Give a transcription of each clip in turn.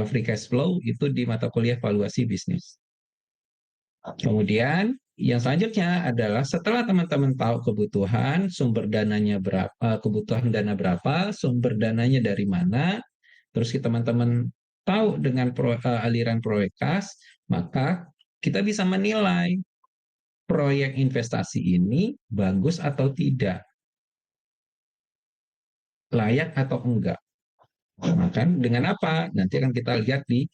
free cash flow itu di mata kuliah valuasi bisnis. Kemudian yang selanjutnya adalah setelah teman-teman tahu kebutuhan, sumber dananya berapa, kebutuhan dana berapa, sumber dananya dari mana, terus teman-teman tahu dengan aliran proyek kas, maka kita bisa menilai proyek investasi ini bagus atau tidak, layak atau enggak. Maka dengan apa? Nanti akan kita lihat di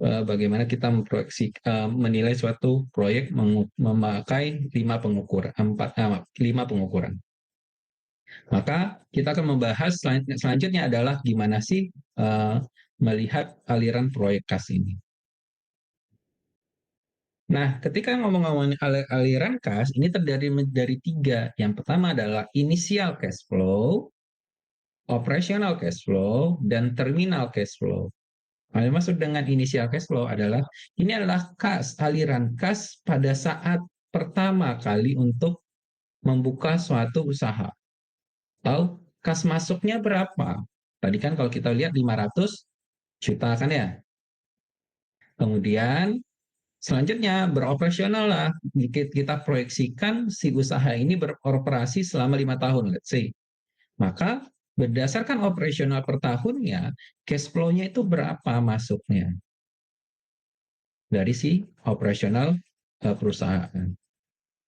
bagaimana kita menilai suatu proyek memakai 5 pengukuran. Maka kita akan membahas selanjutnya adalah gimana sih melihat aliran proyek kas ini. Nah, ketika ngomong-ngomong aliran kas, ini terdiri dari 3. Yang pertama adalah initial cash flow, operational cash flow, dan terminal cash flow. Nah, yang maksud dengan initial cash flow adalah ini adalah kas, aliran kas pada saat pertama kali untuk membuka suatu usaha. Tahu kas masuknya berapa? Tadi kan kalau kita lihat 500 juta kan ya. Kemudian selanjutnya beroperasional lah. Kita proyeksikan si usaha ini beroperasi selama 5 tahun, let's say. Maka berdasarkan operasional per tahunnya, cash flow-nya itu berapa masuknya dari si operasional perusahaan.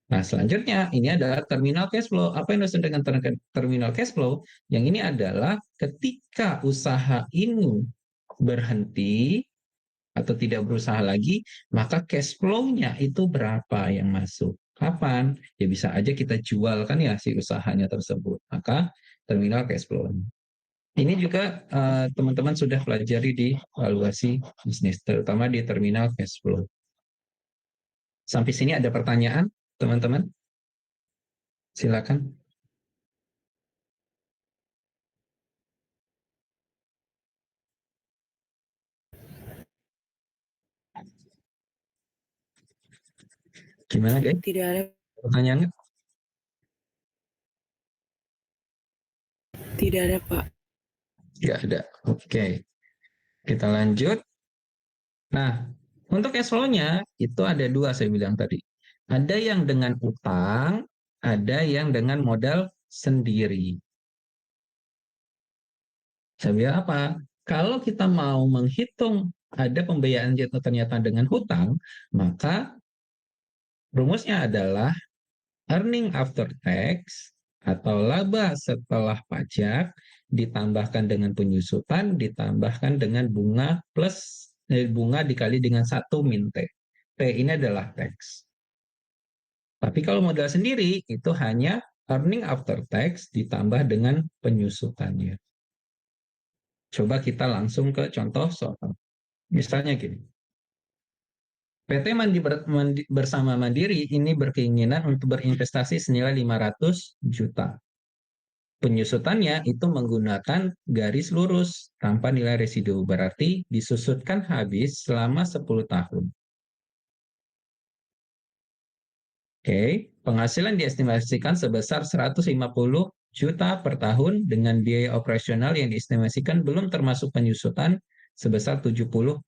Nah, selanjutnya ini adalah terminal cash flow. Apa yang dimaksud dengan terminal cash flow? Yang ini adalah ketika usaha ini berhenti atau tidak berusaha lagi, maka cash flow-nya itu berapa yang masuk. Kapan? Ya bisa aja kita jual kan ya si usahanya tersebut. Maka terminal cash flow. Ini juga teman-teman sudah pelajari di valuasi bisnis, terutama di terminal cash flow. Sampai sini ada pertanyaan, teman-teman? Silakan. Gimana, guys? Tidak ada. Pertanyaannya? Tidak ada, Pak. Tidak ada. Oke. Kita lanjut. Nah, untuk cash flow-nya itu ada 2 saya bilang tadi. Ada yang dengan utang, ada yang dengan modal sendiri. Saya bilang apa? Kalau kita mau menghitung ada pembiayaan jatuh ternyata dengan hutang, maka rumusnya adalah earning after tax atau laba setelah pajak ditambahkan dengan penyusutan ditambahkan dengan bunga plus bunga dikali dengan 1 min T. T ini adalah tax. Tapi kalau modal sendiri itu hanya earning after tax ditambah dengan penyusutannya. Coba kita langsung ke contoh soal. Misalnya gini. PT Bersama Mandiri ini berkeinginan untuk berinvestasi senilai 500 juta. Penyusutannya itu menggunakan garis lurus tanpa nilai residu, berarti disusutkan habis selama 10 tahun. Oke, penghasilan diestimasikan sebesar 150 juta per tahun dengan biaya operasional yang diestimasikan belum termasuk penyusutan sebesar 70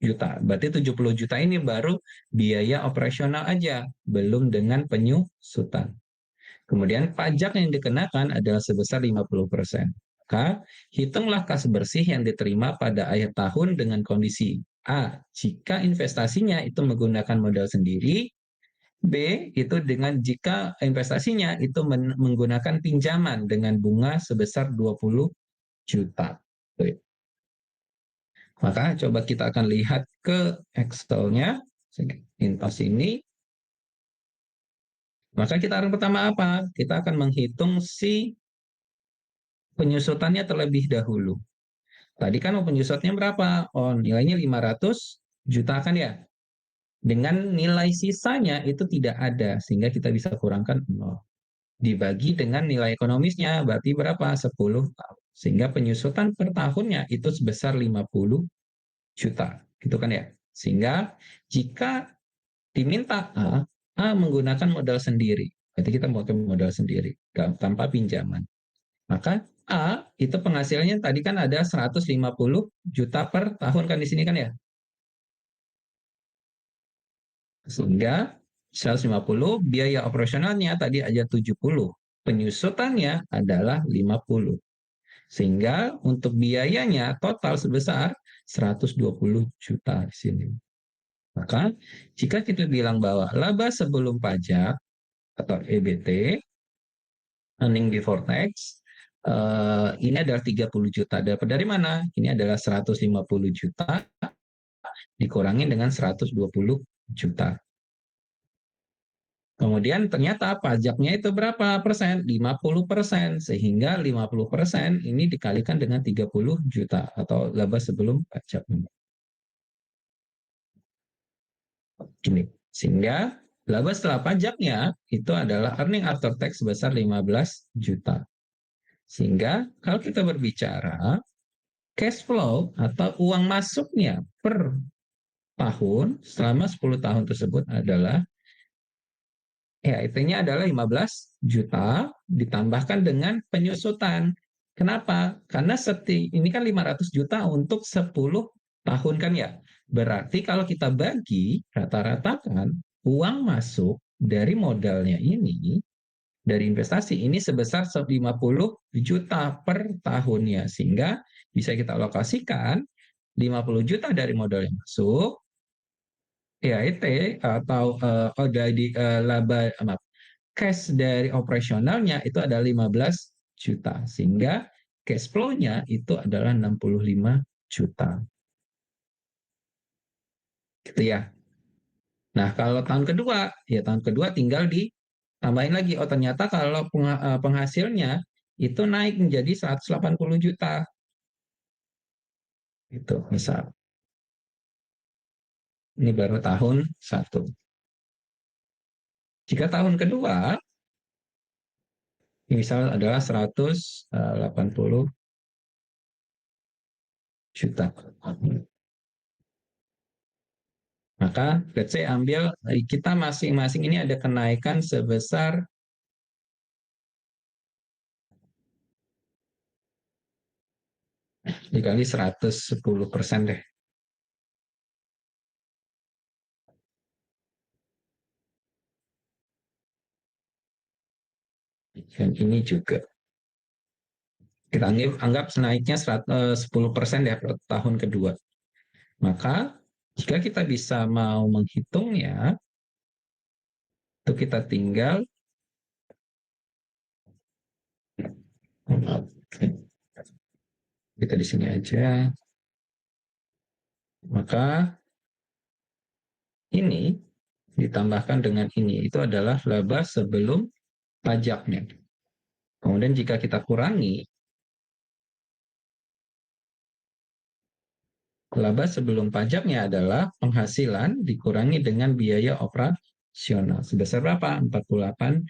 juta. Berarti 70 juta ini baru biaya operasional aja, belum dengan penyusutan. Kemudian pajak yang dikenakan adalah sebesar 50%. Maka hitunglah kas bersih yang diterima pada akhir tahun dengan kondisi A, jika investasinya itu menggunakan modal sendiri, B, itu dengan jika investasinya itu menggunakan pinjaman dengan bunga sebesar 20 juta. Maka coba kita akan lihat ke Excel-nya, intas ini. Maka kita akan pertama apa? Kita akan menghitung si penyusutannya terlebih dahulu. Tadi kan penyusutnya berapa? Oh, nilainya 500 juta kan ya? Dengan nilai sisanya itu tidak ada, sehingga kita bisa kurangkan 0. Dibagi dengan nilai ekonomisnya, berarti berapa? 10 tahun. Sehingga penyusutan per tahunnya itu sebesar 50 juta. Gitu kan ya? Sehingga jika diminta A menggunakan modal sendiri. Berarti kita memakai modal sendiri, tanpa pinjaman. Maka A itu penghasilannya tadi kan ada 150 juta per tahun kan di sini kan ya. Sehingga 150 biaya operasionalnya tadi aja 70. Penyusutannya adalah 50. Sehingga untuk biayanya total sebesar 120 juta di sini. Maka jika kita bilang bahwa laba sebelum pajak atau EBT, earning before tax, ini adalah 30 juta. Dapat dari mana? Ini adalah 150 juta dikurangi dengan 120 juta. Kemudian ternyata pajaknya itu berapa persen? 50%. Sehingga 50% ini dikalikan dengan 30 juta atau laba sebelum pajak. Gini. Sehingga laba setelah pajaknya itu adalah earning after tax sebesar 15 juta. Sehingga kalau kita berbicara cash flow atau uang masuknya per tahun selama 10 tahun tersebut adalah ya itu-nya adalah 15 juta ditambahkan dengan penyusutan. Kenapa? Karena ini kan 500 juta untuk 10 tahun kan ya. Berarti kalau kita bagi rata-ratakan uang masuk dari modalnya ini dari investasi ini sebesar 50 juta per tahunnya sehingga bisa kita alokasikan 50 juta dari modal yang masuk EIT atau dari laba maaf, cash dari operasionalnya itu adalah 15 juta sehingga cash flow-nya itu adalah 65 juta. Gitu ya. Nah, kalau tahun kedua, ya tahun kedua tinggal ditambahin lagi. Oh, ternyata kalau penghasilnya itu naik menjadi 180 juta. Itu misal. Ini baru tahun satu. Jika tahun kedua, misal adalah 180 juta. Maka let's say ambil kita masing-masing ini ada kenaikan sebesar dikali 110% deh. Dan ini juga. Kita anggap naiknya 10% ya per tahun kedua. Maka jika kita bisa mau menghitungnya, itu kita tinggal kita di sini aja. Maka ini ditambahkan dengan ini itu adalah laba sebelum pajaknya. Kemudian jika kita kurangi laba sebelum pajaknya adalah penghasilan dikurangi dengan biaya operasional. Sebesar berapa? 48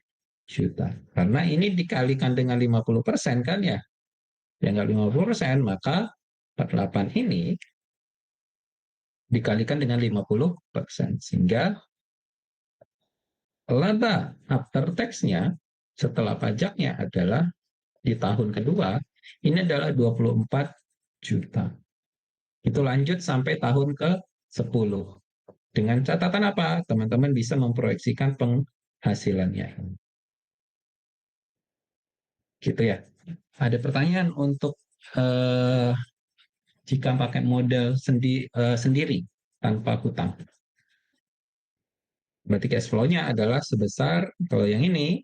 juta. Karena ini dikalikan dengan 50% kan ya. Ya nggak 50%, maka 48 ini dikalikan dengan 50%. Sehingga laba after tax-nya setelah pajaknya adalah di tahun kedua, ini adalah 24 juta. Itu lanjut sampai tahun ke-10. Dengan catatan apa? Teman-teman bisa memproyeksikan penghasilannya. Gitu ya. Ada pertanyaan untuk jika pakai modal sendiri tanpa hutang. Berarti cash flow-nya adalah sebesar, kalau yang ini,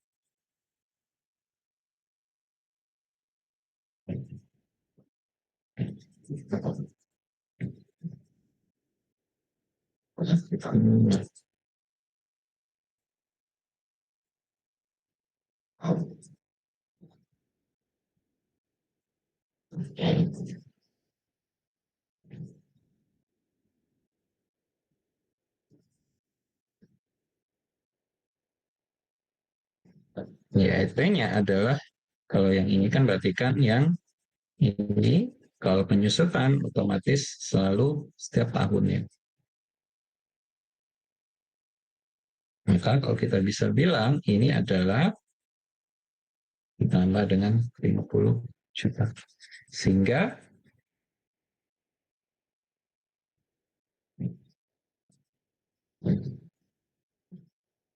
ya ET-nya adalah, kalau yang ini kan berarti kan yang ini, kalau penyusutan otomatis selalu setiap tahunnya. Maka kalau kita bisa bilang ini adalah ditambah dengan 50 juta. Sehingga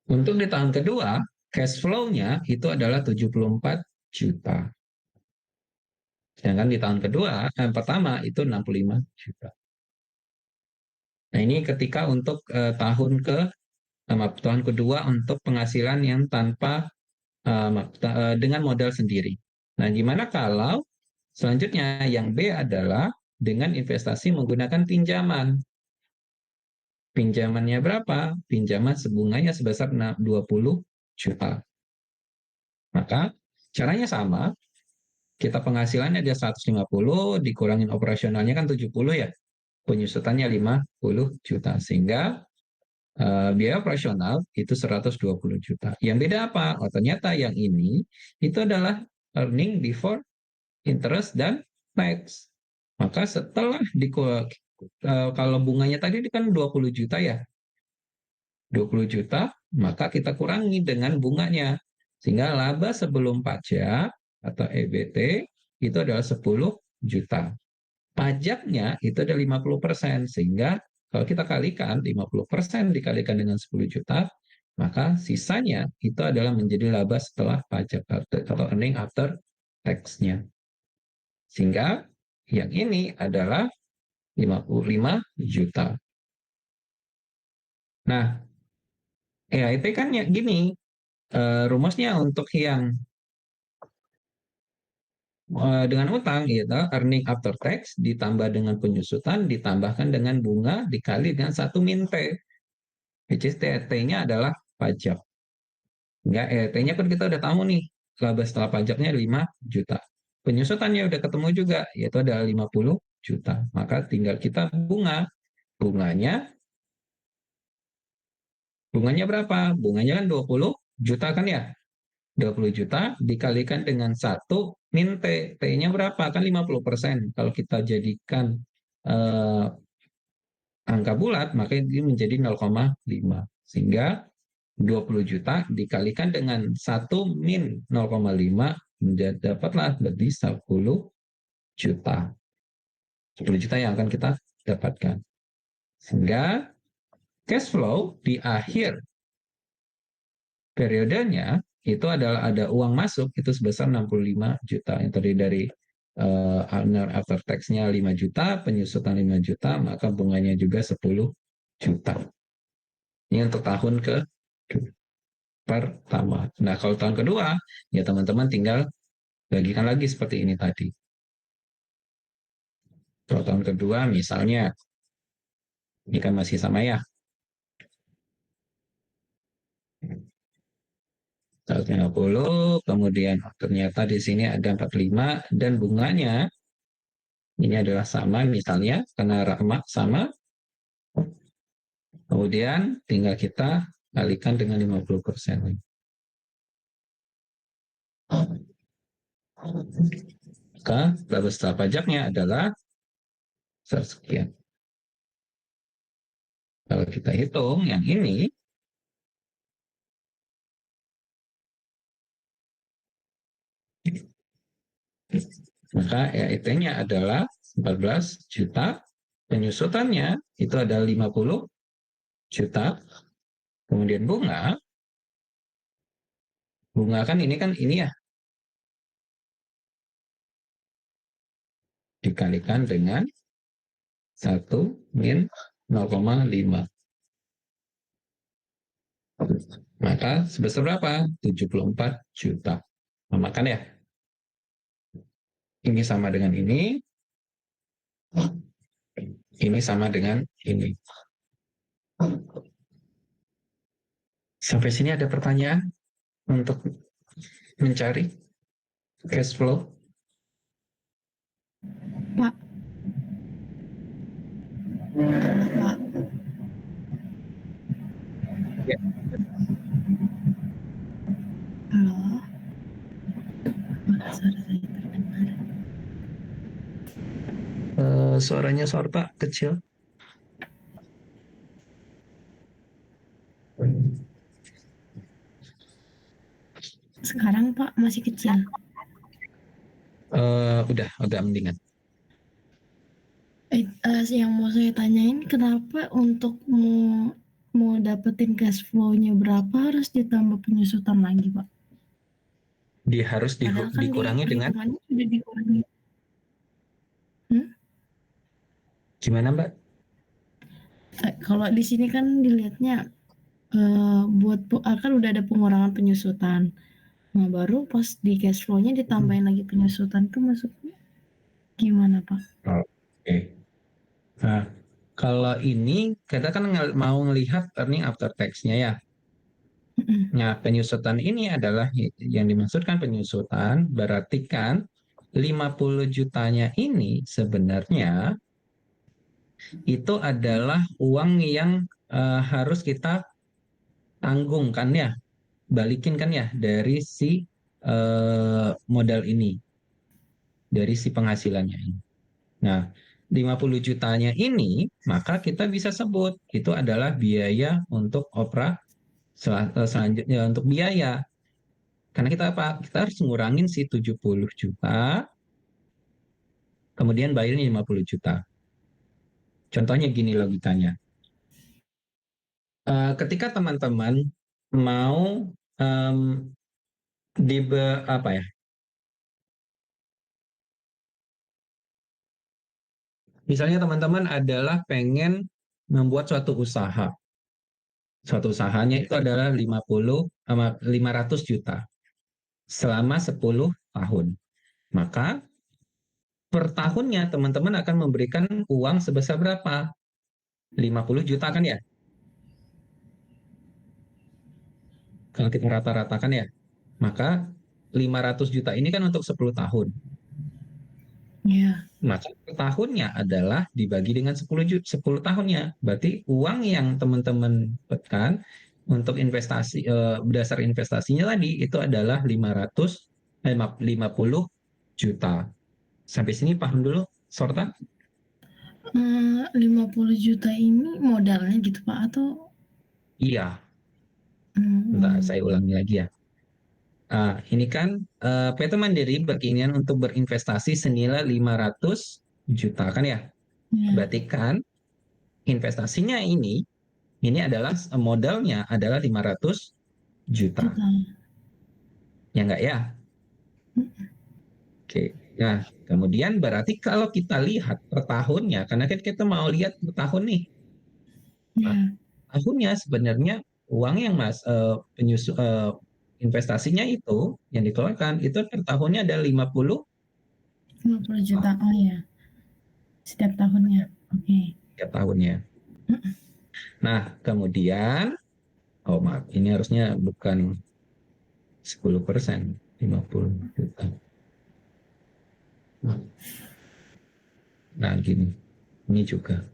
untuk di tahun kedua, cash flow-nya itu adalah 74 juta. Sedangkan di tahun kedua, pertama itu 65 juta. Nah ini ketika untuk tahun kedua untuk penghasilan yang tanpa dengan modal sendiri. Nah gimana kalau selanjutnya yang B adalah dengan investasi menggunakan pinjaman. Pinjamannya berapa? Pinjaman bunganya sebesar 20 juta. Maka caranya sama, kita penghasilannya dia 150, dikurangin operasionalnya kan 70 ya. Penyusutannya 50 juta. Sehingga biaya operasional itu 120 juta. Yang beda apa? Oh, ternyata yang ini itu adalah earning before interest dan tax. Maka setelah kalau bunganya tadi kan 20 juta ya. 20 juta, maka kita kurangi dengan bunganya. Sehingga laba sebelum pajak atau EBT itu adalah 10 juta. Pajaknya itu ada 50%, sehingga kalau kita kalikan 50% dikalikan dengan 10 juta, maka sisanya itu adalah menjadi laba setelah pajak atau earning after tax-nya. Sehingga yang ini adalah 55 juta. Nah, EIT kan ya gini, rumusnya untuk yang dengan utang gitu, earning after tax ditambah dengan penyusutan ditambahkan dengan bunga dikali dengan 1 min T, which is T-nya adalah pajak. Enggak, T-nya kan kita udah tahu nih, laba setelah pajaknya 5 juta. Penyusutannya udah ketemu juga, yaitu adalah 50 juta. Maka tinggal kita bunganya berapa? Bunganya kan 20 juta kan ya? 20 juta dikalikan dengan 1 min T. T-nya berapa? Kan 50%. Kalau kita jadikan angka bulat, maka ini menjadi 0,5. Sehingga 20 juta dikalikan dengan 1 min 0,5 dapatlah lebih 10 juta. 10 juta yang akan kita dapatkan. Sehingga cash flow di akhir periodenya itu adalah ada uang masuk itu sebesar 65 juta. Yang terdiri dari owner after tax-nya 5 juta, penyusutan 5 juta, maka bunganya juga 10 juta. Ini untuk tahun ke pertama. Nah, kalau tahun kedua, ya teman-teman tinggal bagikan lagi seperti ini tadi. Kalau tahun kedua, misalnya, ini kan masih sama ya, 150, kemudian ternyata di sini ada 45, dan bunganya ini adalah sama, misalnya, karena rahma sama, kemudian tinggal kita kalikan dengan 50%. Maka laba setelah pajaknya adalah sekian. Kalau kita hitung yang ini, maka EIT-nya adalah 14 juta, penyusutannya itu adalah 50 juta, kemudian bunga kan ini ya, dikalikan dengan 1 min 0,5. Maka sebesar berapa? 74 juta. Nah, makan ya. Ini sama dengan ini. Ini sama dengan ini. Sampai sini ada pertanyaan untuk mencari cash flow? Pak. Pak. Ya. Halo. Mana suara saya terdengar? Suaranya Sorta kecil. Sekarang Pak masih kecil. Udah agak mendingan. Yang mau saya tanyain kenapa untuk mau dapetin cash flow-nya berapa harus ditambah penyusutan lagi, Pak? Harus Padahal kan di dikurangi dengan perhitungannya sudah dikurangi. Hmm? gimana, Mbak? Kalau di sini kan dilihatnya kan udah ada pengurangan penyusutan. Nah, baru pas di cash flow-nya Hmm. ditambahin lagi penyusutan tuh maksudnya gimana, Pak? Oh, oke. Nah, kalau ini kita kan mau ngelihat earning after tax-nya ya. Mm-mm. Nah, penyusutan ini adalah yang dimaksudkan penyusutan berarti kan 50 jutanya ini sebenarnya itu adalah uang yang harus kita tanggung kan ya, balikin kan ya dari si modal ini, dari si penghasilannya ini. Nah, 50 jutanya ini maka kita bisa sebut itu adalah biaya untuk selanjutnya untuk biaya. Karena kita apa? Kita harus ngurangin si 70 juta, kemudian bayarnya 50 juta. Contohnya gini logikanya. Ketika teman-teman mau em, apa ya? Misalnya teman-teman adalah pengen membuat suatu usaha. Suatu usahanya itu adalah 500 juta selama 10 tahun. Maka per tahunnya teman-teman akan memberikan uang sebesar berapa? 50 juta kan ya? Kalau kita rata-ratakan ya. Maka 500 juta ini kan untuk 10 tahun. Ya, Maka per tahunnya adalah dibagi dengan 10 tahunnya. Berarti uang yang teman-teman dapatkan untuk investasi berdasar investasinya tadi itu adalah 50 juta. Sampai sini paham dulu, Sorta? 50 juta ini modalnya gitu, Pak, atau Iya, bentar hmm, saya ulangi lagi ya. Ini kan PT Mandiri berkeinginan untuk berinvestasi senilai 500 juta kan ya. ya, Berarti kan investasinya ini adalah modalnya adalah 500 juta. juta. Ya enggak ya? Oke. Nah, kemudian berarti kalau kita lihat per tahunnya, karena kan kita mau lihat per tahun nih. Nah, Ya, tahunnya sebenarnya uang yang investasinya itu yang dikeluarkan itu per tahunnya ada 50 50 juta juta. Oh ya, setiap tahunnya. Oke. tiap tahunnya. Nah, kemudian, oh maaf, ini harusnya bukan 10%, 50 juta. Nah, gini, ini juga.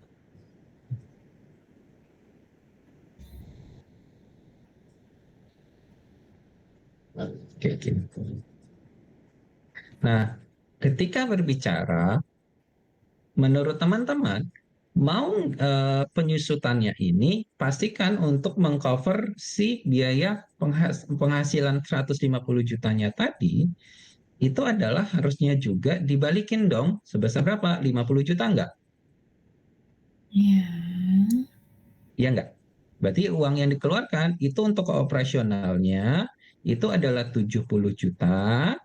Kayak gini. Nah, ketika berbicara, menurut teman-teman, mau penyusutannya ini pastikan untuk mengcover si biaya penghasilan 150 jutanya tadi, itu adalah harusnya juga dibalikin dong sebesar berapa? 50 juta enggak? Ya, Iya enggak? Berarti uang yang dikeluarkan itu untuk operasionalnya itu adalah 70 juta,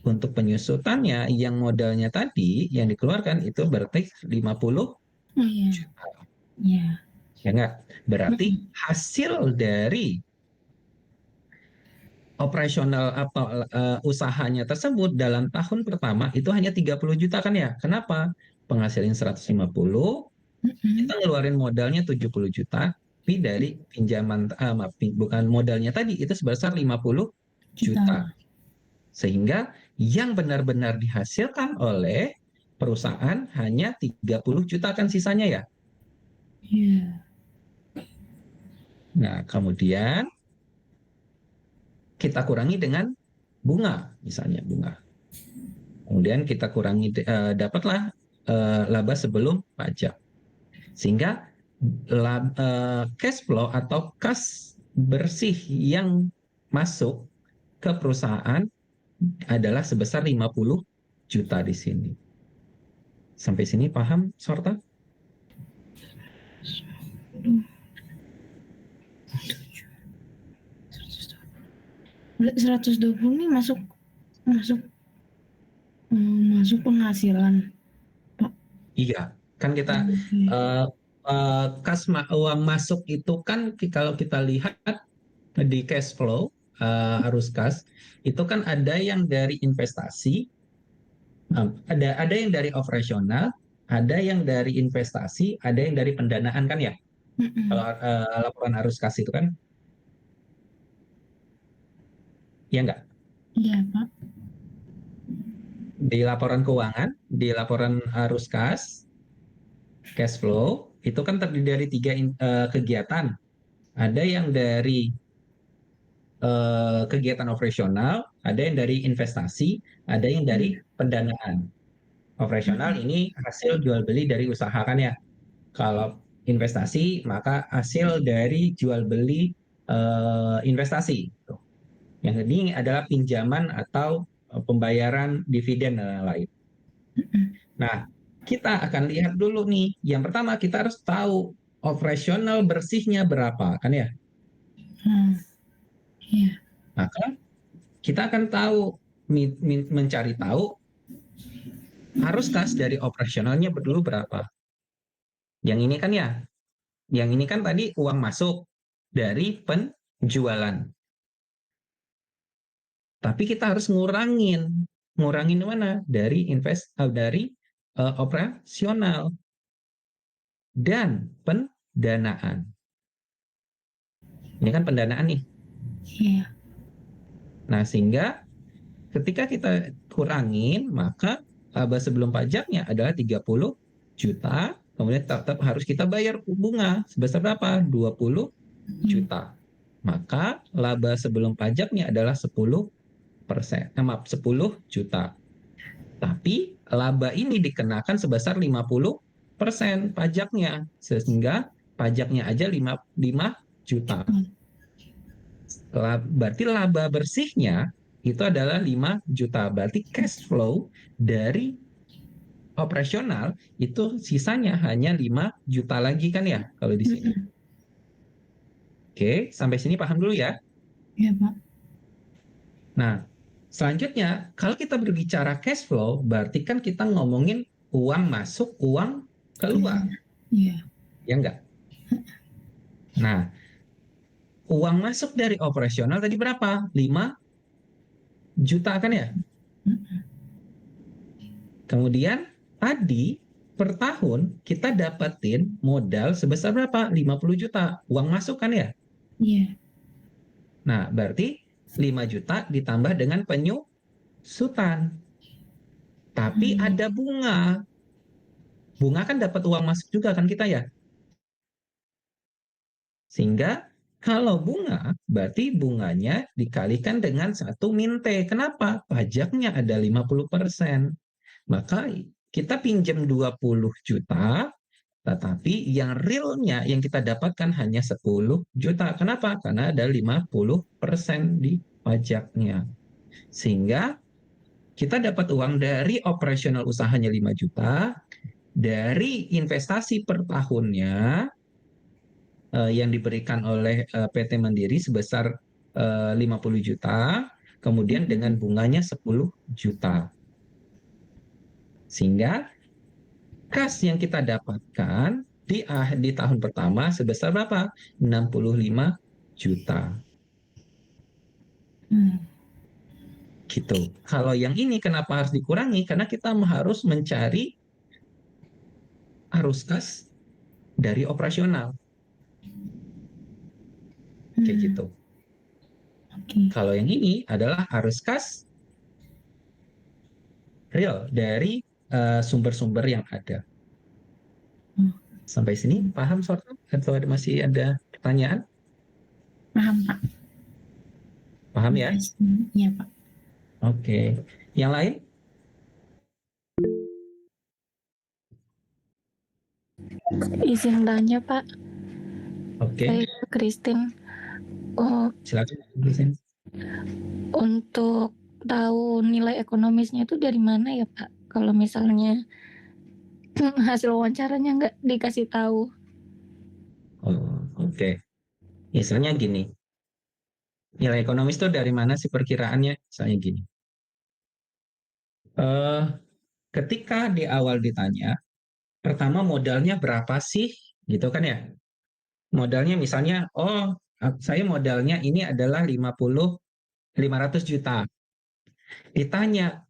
untuk penyusutannya yang modalnya tadi yang dikeluarkan itu berarti 50 oh ya, juta. ya. Ya enggak? Berarti Mm-mm. hasil dari operasional atau usahanya tersebut dalam tahun pertama itu hanya 30 juta kan ya? Kenapa? Penghasilan 150, kita Mm-mm. ngeluarin modalnya 70 juta, tapi dari pinjaman maaf, bukan modalnya tadi itu sebesar 50 Juta. juta. Sehingga yang benar-benar dihasilkan oleh perusahaan hanya 30 juta kan sisanya ya. Ya, Nah, kemudian kita kurangi dengan bunga, misalnya bunga. Kemudian kita kurangi, dapatlah laba sebelum pajak. Sehingga cash flow atau kas bersih yang masuk ke perusahaan adalah sebesar 50 juta di sini. Sampai sini paham, Sorta? 120 ini masuk masuk masuk penghasilan, Pak. Iya, kan kita Oke. kas uang masuk itu kan kalau kita lihat di cash flow, arus kas itu kan ada yang dari investasi, ada yang dari operasional, ada yang dari investasi, ada yang dari pendanaan kan ya. Kalau laporan arus kas itu kan, ya enggak? Iya, Pak. Di laporan keuangan, di laporan arus kas, cash flow itu kan terdiri dari tiga kegiatan. Ada yang dari kegiatan operasional, ada yang dari investasi, ada yang dari Iya. pendanaan. Operasional ini hasil jual beli dari usaha kan ya. Kalau investasi maka hasil dari jual beli investasi. Yang ini adalah pinjaman atau pembayaran dividen dan lain-lain. Nah, kita akan lihat dulu nih. Yang pertama kita harus tahu operasional bersihnya berapa kan ya. Iya. Maka kita akan tahu mencari tahu arus kas dari operasionalnya dulu berapa. Yang ini kan ya, yang ini kan tadi uang masuk dari penjualan. Tapi kita harus ngurangin mana? Dari operasional dan pendanaan. Ini kan pendanaan nih. Iya. Nah, sehingga ketika kita kurangin, maka laba sebelum pajaknya adalah 30 juta, kemudian tetap harus kita bayar bunga sebesar berapa? 20 juta. Maka laba sebelum pajaknya adalah 10%. Maaf, 10 juta. Tapi laba ini dikenakan sebesar 50% pajaknya, sehingga pajaknya aja 5 juta. Berarti laba bersihnya itu adalah 5 juta. Berarti cash flow dari operasional itu sisanya hanya 5 juta lagi kan ya kalau di sini. Oke, sampai sini paham dulu ya. Iya, Pak. Nah, selanjutnya kalau kita berbicara cash flow, berarti kan kita ngomongin uang masuk, uang keluar. Iya. Ya enggak? Nah, uang masuk dari operasional tadi berapa? 5 juta kan ya? Kemudian tadi per tahun kita dapetin modal sebesar berapa? 50 juta. Uang masuk kan ya? Iya. Nah, berarti 5 juta ditambah dengan penyusutan. Tapi ada bunga. Bunga kan dapat uang masuk juga kan kita ya? Sehingga kalau bunga, berarti bunganya dikalikan dengan 1 minte. Kenapa? Pajaknya ada 50%. Maka kita pinjam 20 juta, tetapi yang realnya yang kita dapatkan hanya 10 juta. Kenapa? Karena ada 50% di pajaknya. Sehingga kita dapat uang dari operasional usahanya 5 juta, dari investasi per tahunnya yang diberikan oleh PT Mandiri sebesar 50 juta, kemudian dengan bunganya 10 juta. Sehingga kas yang kita dapatkan di tahun pertama sebesar berapa? 65 juta. Gitu. Kalau yang ini kenapa harus dikurangi? Karena kita harus mencari arus kas dari operasional. Kayak gitu. Kalau yang ini adalah arus kas real dari sumber-sumber yang ada. Sampai sini paham Sorta? Atau masih ada pertanyaan? Paham, Pak. Paham ya? Iya, Pak. Oke. Yang lain? Izin tanya, Pak. Oke. Saya Christine. Oh, Silakan. Untuk tahu nilai ekonomisnya itu dari mana ya Pak? Kalau misalnya hasil wawancaranya nggak dikasih tahu. Oh, oke. Misalnya gini, nilai ekonomis itu dari mana sih perkiraannya? Misalnya gini, eh, ketika di awal ditanya, pertama modalnya berapa sih? Gitu kan ya? Modalnya misalnya, oh saya modalnya ini adalah 500 juta. Ditanya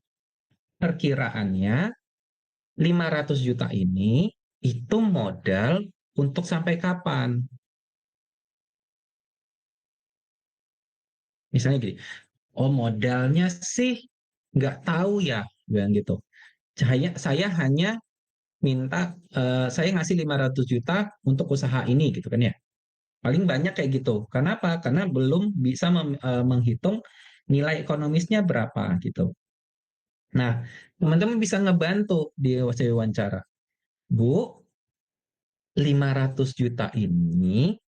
perkiraannya 500 juta ini itu modal untuk sampai kapan? Misalnya gini, oh modalnya sih nggak tahu ya, bilang gitu. Saya hanya minta, saya ngasih 500 juta untuk usaha ini gitu kan ya. Paling banyak kayak gitu. Kenapa? Karena belum bisa menghitung nilai ekonomisnya berapa gitu. Nah, teman-teman bisa ngebantu di wawancara. Bu, 500 juta ini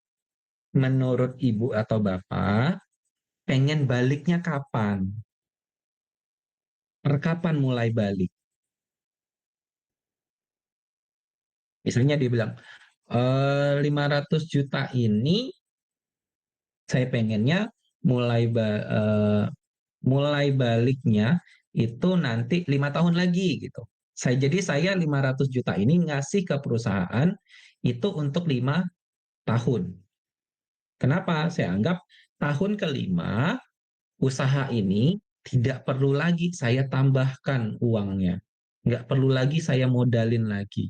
menurut ibu atau bapak pengen baliknya kapan? Per kapan mulai balik? Misalnya dia bilang, 500 juta ini saya pengennya mulai mulai baliknya itu nanti 5 tahun lagi gitu. Saya 500 juta ini ngasih ke perusahaan itu untuk 5 tahun. Kenapa? Saya anggap tahun kelima usaha ini tidak perlu lagi saya tambahkan uangnya. Nggak perlu lagi saya modalin lagi.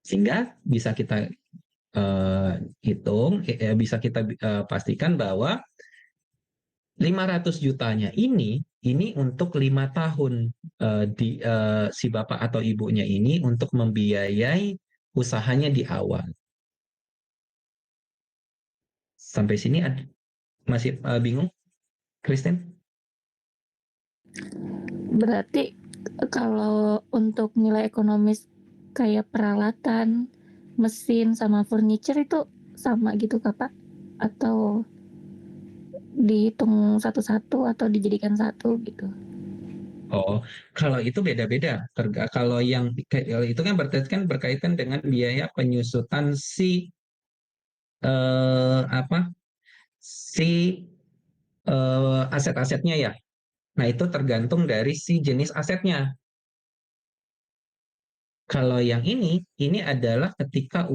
Sehingga bisa kita hitung, bisa kita pastikan bahwa 500 jutanya ini untuk 5 tahun, si bapak atau ibunya ini untuk membiayai usahanya di awal. Sampai sini masih bingung, Kristen? Berarti kalau untuk nilai ekonomis kayak peralatan, mesin sama furniture itu sama gitu Kak Pak? Atau dihitung satu-satu atau dijadikan satu gitu? Oh, kalau itu beda-beda. Kalau yang kalau itu kan berkaitan dengan biaya penyusutan apa si aset-asetnya ya. Nah, itu tergantung dari si jenis asetnya. Kalau yang ini adalah ketika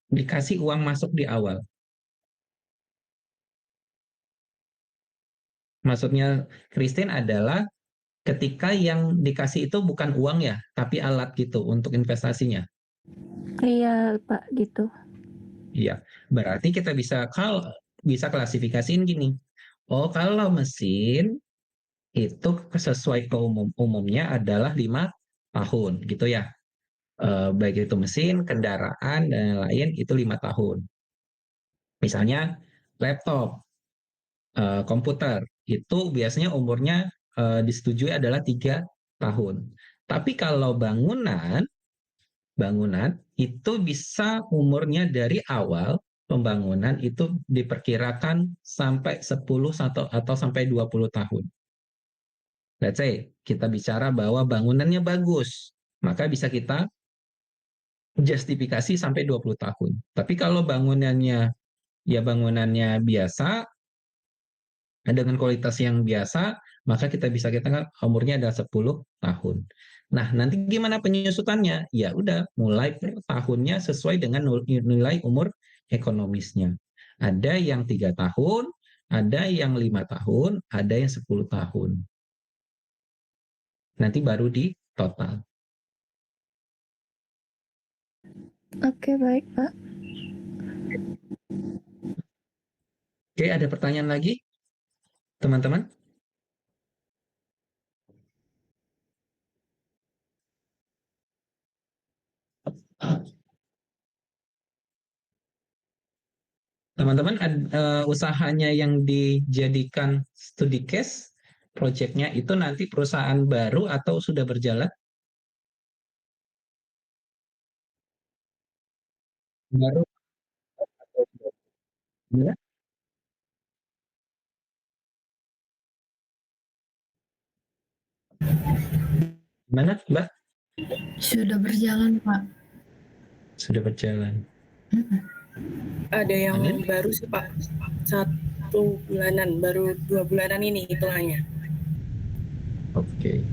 dikasih uang masuk di awal. Maksudnya Christine adalah ketika yang dikasih itu bukan uang ya, tapi alat gitu untuk investasinya. Iya Pak gitu. Iya, berarti kita bisa klasifikasiin gini. Oh, kalau mesin itu sesuai umumnya adalah 5 tahun gitu ya. Baik itu mesin, kendaraan dan lain itu 5 tahun. Misalnya laptop, komputer itu biasanya umurnya disetujui adalah 3 tahun. Tapi kalau bangunan itu bisa umurnya dari awal pembangunan itu diperkirakan sampai 10 atau sampai 20 tahun. Let's say kita bicara bahwa bangunannya bagus, maka bisa kita justifikasi sampai 20 tahun. Tapi kalau bangunannya biasa dengan kualitas yang biasa, maka kita katakan umurnya adalah 10 tahun. Nah, nanti gimana penyusutannya? Ya udah, mulai per tahunnya sesuai dengan nilai umur ekonomisnya. Ada yang 3 tahun, ada yang 5 tahun, ada yang 10 tahun. Nanti baru di total. Oke baik Pak. Oke, ada pertanyaan lagi, teman-teman? Teman-teman, usahanya yang dijadikan studi case, proyeknya itu nanti perusahaan baru atau sudah berjalan? Baru. Ya. Gimana, Mbak? Sudah berjalan, Pak. Sudah berjalan. Ada yang Anin? baru sih Pak, 1 bulanan, baru 2 bulanan ini hitungannya. Oke.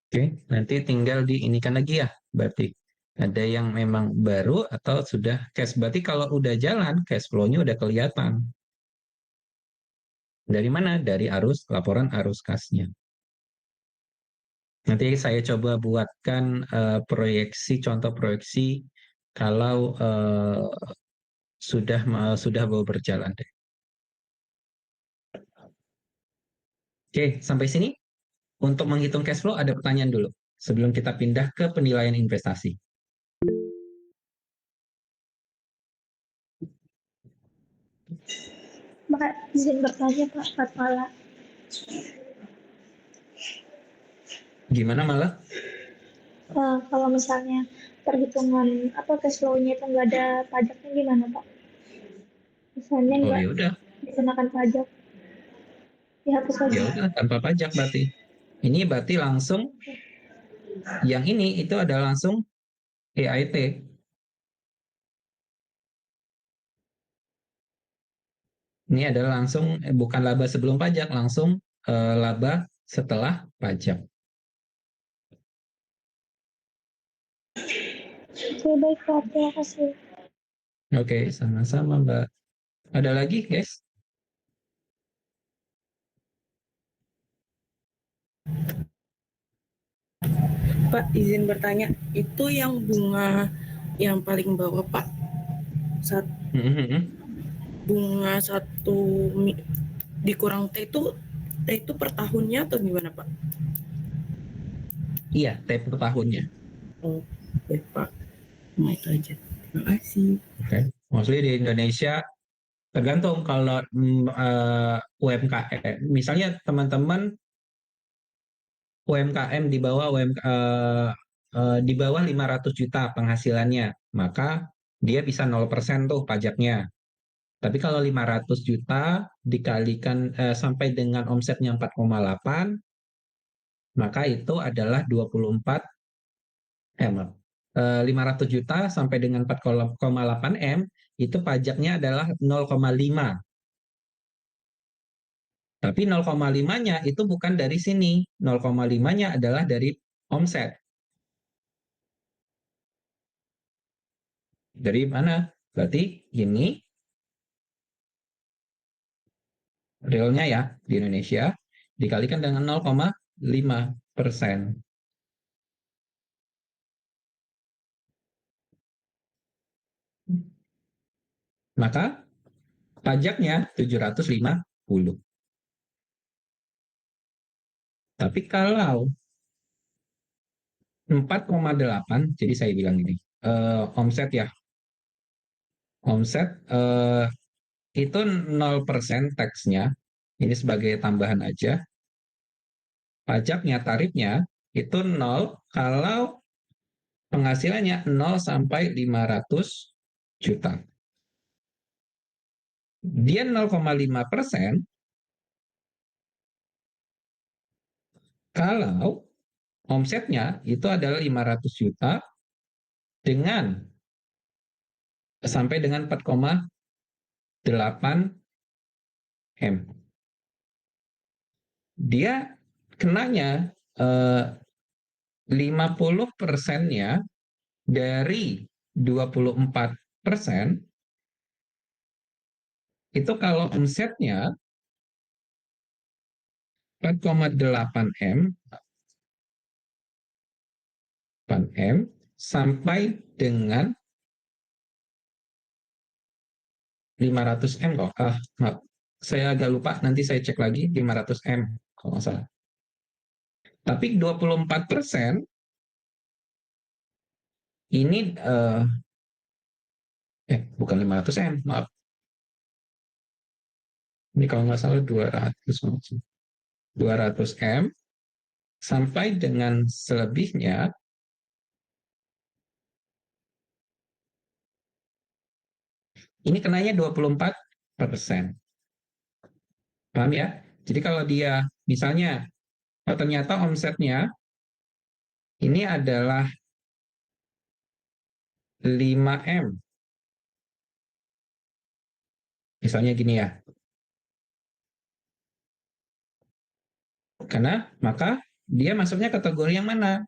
Oke, nanti tinggal diinikan lagi ya, berarti ada yang memang baru atau sudah cash. Berarti kalau udah jalan, cash flow-nya udah kelihatan. Dari mana? Dari laporan arus kasnya. Nanti saya coba buatkan contoh proyeksi kalau sudah mau berjalan deh. Oke, sampai sini. Untuk menghitung cash flow ada pertanyaan dulu sebelum kita pindah ke penilaian investasi. Mbak, izin bertanya Pak, Pak Mala. Gimana malah? Kalau misalnya perhitungan cash flow-nya itu nggak ada pajaknya gimana Pak? Misalnya Oh nggak ya udah, dikenakan pajak, dihapus ya aja. udah tanpa pajak berarti. Ini berarti langsung yang ini itu ada langsung EIT. Ini adalah langsung bukan laba sebelum pajak, langsung laba setelah pajak. Oke, baik Pak, terima kasih. Oke, sama-sama Mbak. Ada lagi, guys? Pak, izin bertanya, itu yang bunga yang paling bawah Pak, bunga dikurang T itu per tahunnya atau gimana Pak? Iya, T per tahunnya. Oh, baik Pak. Nah, itu aja. Terima kasih. Oke. Mostly di Indonesia tergantung kalau UMKM. Misalnya teman-teman UMKM di bawah 500 juta penghasilannya, maka dia bisa 0% tuh pajaknya. Tapi kalau 500 juta dikalikan sampai dengan omsetnya 4,8, maka itu adalah 24 maaf. 500 juta sampai dengan 4,8 M itu pajaknya adalah 0,5. Tapi 0,5-nya itu bukan dari sini. 0,5-nya adalah dari omset. Dari mana? Berarti ini realnya ya di Indonesia dikalikan dengan 0,5%. Maka pajaknya 750. Tapi kalau 4,8, jadi saya bilang ini, omset ya, omset itu 0% tax-nya, ini sebagai tambahan aja, pajaknya, tarifnya itu 0 kalau penghasilannya 0 sampai 500 juta. Dia 0,5% kalau omsetnya itu adalah 500 juta dengan sampai dengan 4,8 M. Dia kenanya 50%-nya dari 24% itu kalau omsetnya 4,8 M, 8M sampai dengan 500 M kok. Maaf. Saya agak lupa, nanti saya cek lagi 500 M kalau nggak salah. Tapi 24% ini bukan 500 M, maaf. Ini kalau nggak salah 200 M sampai dengan selebihnya Ini kenanya 24%. Paham ya? Jadi kalau dia misalnya ternyata omsetnya ini adalah 5M. Misalnya gini ya. Karena maka dia masuknya kategori yang mana?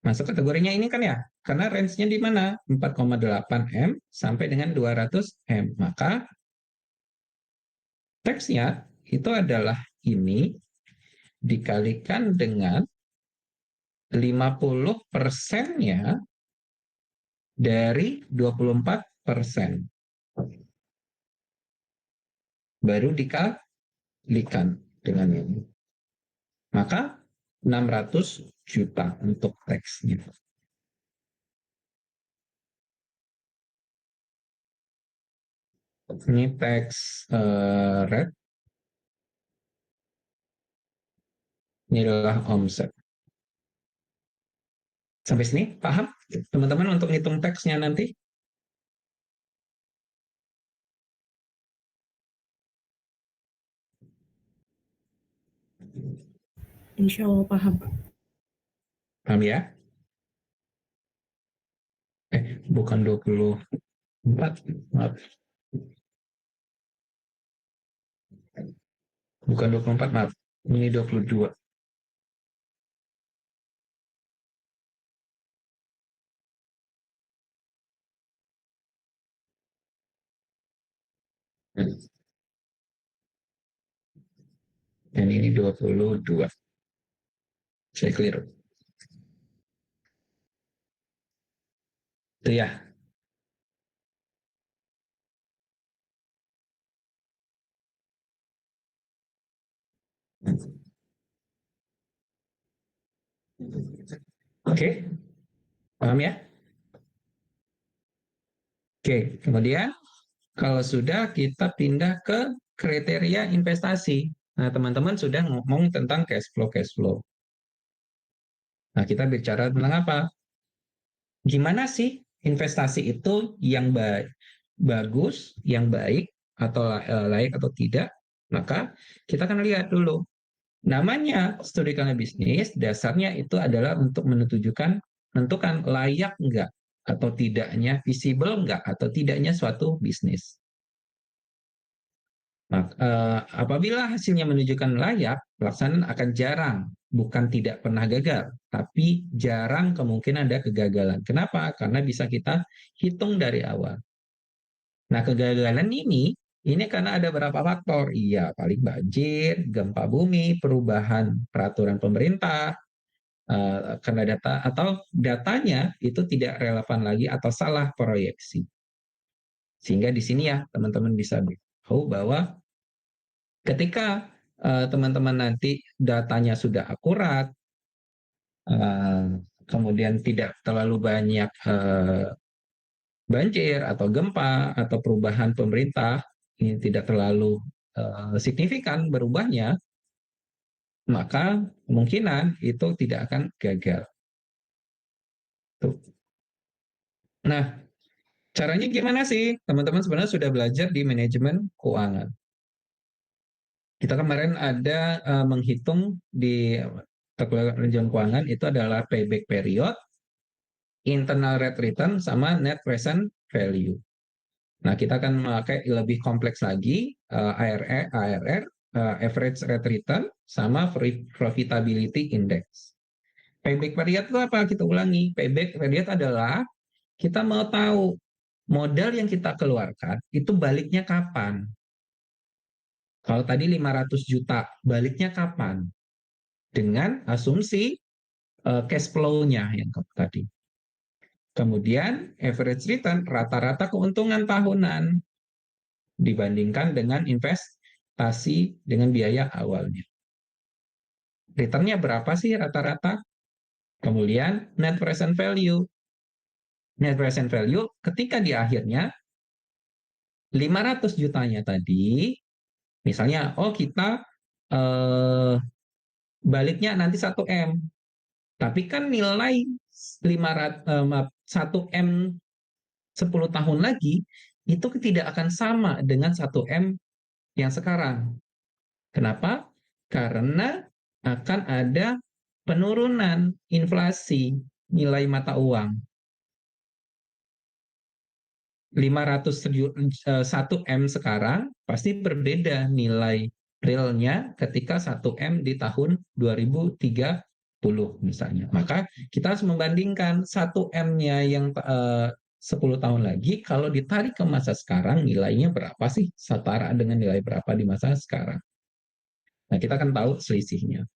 Masuk kategorinya ini kan ya, karena range-nya di mana? 4,8 M sampai dengan 200 M. Maka teksnya itu adalah ini dikalikan dengan 50%-nya dari 24%. Baru dikalikan dengan ini. Maka 600 juta untuk teksnya. Ini teks red. Ini adalah omset. Sampai sini paham teman-teman untuk hitung teksnya nanti? Insya Allah paham, Pak. Paham ya? Bukan 24, maaf. Bukan 24, maaf. Ini 22. Dan ini 22. Saya keliru. Itu ya. Oke. Paham ya? Oke, kemudian kalau sudah kita pindah ke kriteria investasi. Nah, teman-teman sudah ngomong tentang cash flow, cash flow. Nah, kita bicara tentang apa? Gimana sih investasi itu yang bagus, yang baik, atau layak atau tidak? Maka kita akan lihat dulu. Namanya studi ekonomi bisnis, dasarnya itu adalah untuk menentukan layak enggak atau tidaknya, visible enggak atau tidaknya suatu bisnis. Apabila hasilnya menunjukkan layak, pelaksanaan akan jarang, bukan tidak pernah gagal, tapi jarang kemungkinan ada kegagalan. Kenapa? Karena bisa kita hitung dari awal. Nah, kegagalan ini karena ada beberapa faktor. Iya, paling banjir, gempa bumi, perubahan peraturan pemerintah, karena datanya itu tidak relevan lagi atau salah proyeksi. Sehingga di sini ya teman-teman bisa tahu bahwa ketika teman-teman nanti datanya sudah akurat, kemudian tidak terlalu banyak banjir atau gempa atau perubahan pemerintah ini tidak terlalu signifikan berubahnya, maka kemungkinan itu tidak akan gagal. Tuh. Nah, caranya gimana sih? Teman-teman sebenarnya sudah belajar di manajemen keuangan. Kita kemarin ada menghitung di manajemen keuangan itu adalah payback period, internal rate return, sama net present value. Nah, kita akan memakai lebih kompleks lagi, ARR, average rate return, sama profitability index. Payback period itu apa? Kita ulangi. Payback period adalah kita mau tahu modal yang kita keluarkan itu baliknya kapan. Kalau tadi 500 juta, baliknya kapan? Dengan asumsi cash flow-nya yang tadi. Kemudian average return, rata-rata keuntungan tahunan dibandingkan dengan investasi dengan biaya awalnya. Return-nya berapa sih rata-rata? Kemudian net present value. Net present value ketika di akhirnya 500 jutanya tadi, misalnya, kita baliknya nanti 1M. Tapi kan nilai 1M 10 tahun lagi, itu tidak akan sama dengan 1M yang sekarang. Kenapa? Karena akan ada penurunan inflasi nilai mata uang. 1M sekarang pasti berbeda nilai realnya ketika 1M di tahun 2030 misalnya. Maka kita harus membandingkan 1M-nya yang 10 tahun lagi, kalau ditarik ke masa sekarang nilainya berapa sih? Setara dengan nilai berapa di masa sekarang. Nah, kita akan tahu selisihnya.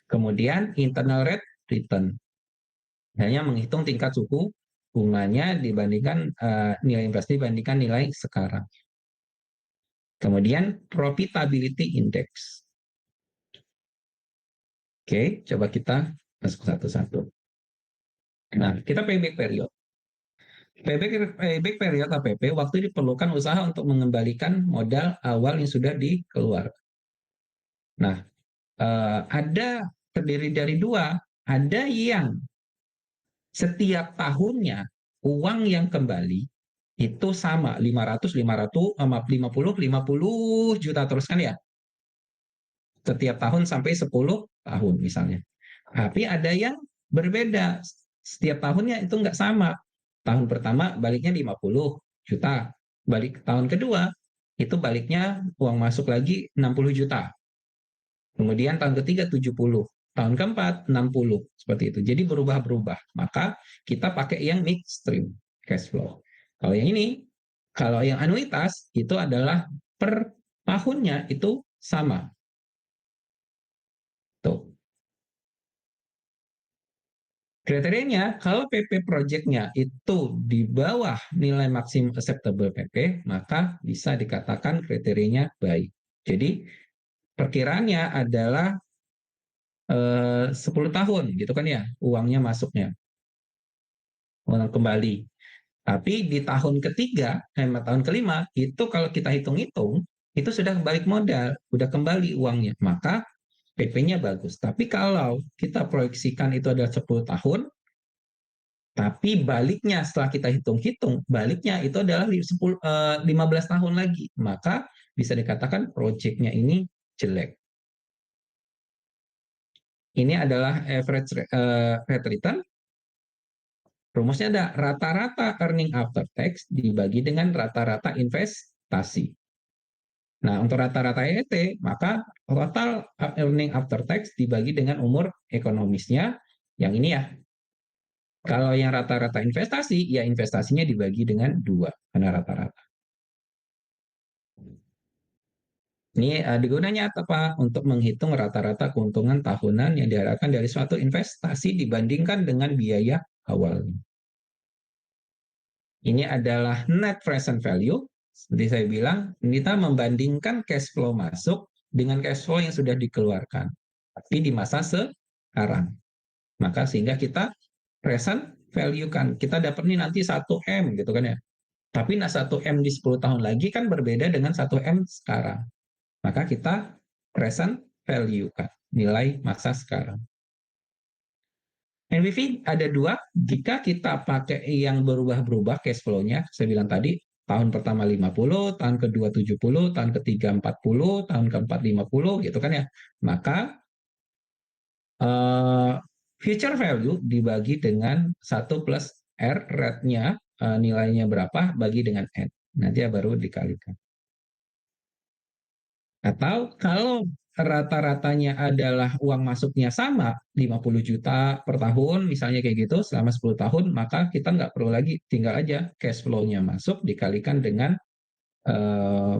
Kemudian internal rate return. Hanya menghitung tingkat suku bunganya dibandingkan nilai investasi dibandingkan nilai sekarang. Kemudian profitability index. Oke, coba kita masuk satu-satu. Nah, kita payback period. Payback period APP waktu diperlukan usaha untuk mengembalikan modal awal yang sudah dikeluarkan. Nah, ada terdiri dari dua. Ada yang setiap tahunnya uang yang kembali itu sama 500, 50 juta terus kan ya. Setiap tahun sampai 10 tahun misalnya. Tapi ada yang berbeda. Setiap tahunnya itu nggak sama. Tahun pertama baliknya 50 juta. Balik tahun kedua itu baliknya uang masuk lagi 60 juta. Kemudian tahun ketiga 70. Tahun keempat 60. Seperti itu. Jadi berubah-berubah. Maka kita pakai yang midstream cash flow. Kalau yang ini, kalau yang anuitas itu adalah per tahunnya itu sama. Tuh. Kriterianya, kalau PP project-nya itu di bawah nilai maksimum acceptable PP, maka bisa dikatakan kriterianya baik. Jadi, perkiraannya adalah 10 tahun, gitu kan ya, uangnya masuknya. Uang kembali. Tapi di tahun ketiga, tahun kelima, itu kalau kita hitung-hitung, itu sudah balik modal, sudah kembali uangnya. Maka PP-nya bagus. Tapi kalau kita proyeksikan itu adalah 10 tahun, tapi baliknya setelah kita hitung-hitung, baliknya itu adalah 15 tahun lagi. Maka bisa dikatakan proyeknya ini jelek. Ini adalah average rate return. Rumusnya ada rata-rata earning after tax dibagi dengan rata-rata investasi. Nah, untuk rata-rata ET, maka total earning after tax dibagi dengan umur ekonomisnya, yang ini ya. Kalau yang rata-rata investasi, ya investasinya dibagi dengan 2, karena rata-rata. Ini digunanya apa? Untuk menghitung rata-rata keuntungan tahunan yang diharapkan dari suatu investasi dibandingkan dengan biaya awalnya. Ini adalah net present value. Seperti saya bilang, kita membandingkan cash flow masuk dengan cash flow yang sudah dikeluarkan. Tapi di masa sekarang. Maka sehingga kita present value kan. Kita dapat nih nanti 1M gitu kan ya. Tapi 1M di 10 tahun lagi kan berbeda dengan 1M sekarang. Maka kita present value kan. Nilai masa sekarang. NPV ada 2, jika kita pakai yang berubah-berubah cash flow-nya, saya bilang tadi, tahun pertama 50, tahun kedua 70, tahun ketiga 40, tahun keempat 50, gitu kan ya. Maka future value dibagi dengan 1 plus R, rate-nya, nilainya berapa, bagi dengan N. Nanti ya baru dikalikan. Atau kalau rata-ratanya adalah uang masuknya sama 50 juta per tahun misalnya kayak gitu selama 10 tahun, maka kita nggak perlu lagi, tinggal aja cash flow-nya masuk dikalikan dengan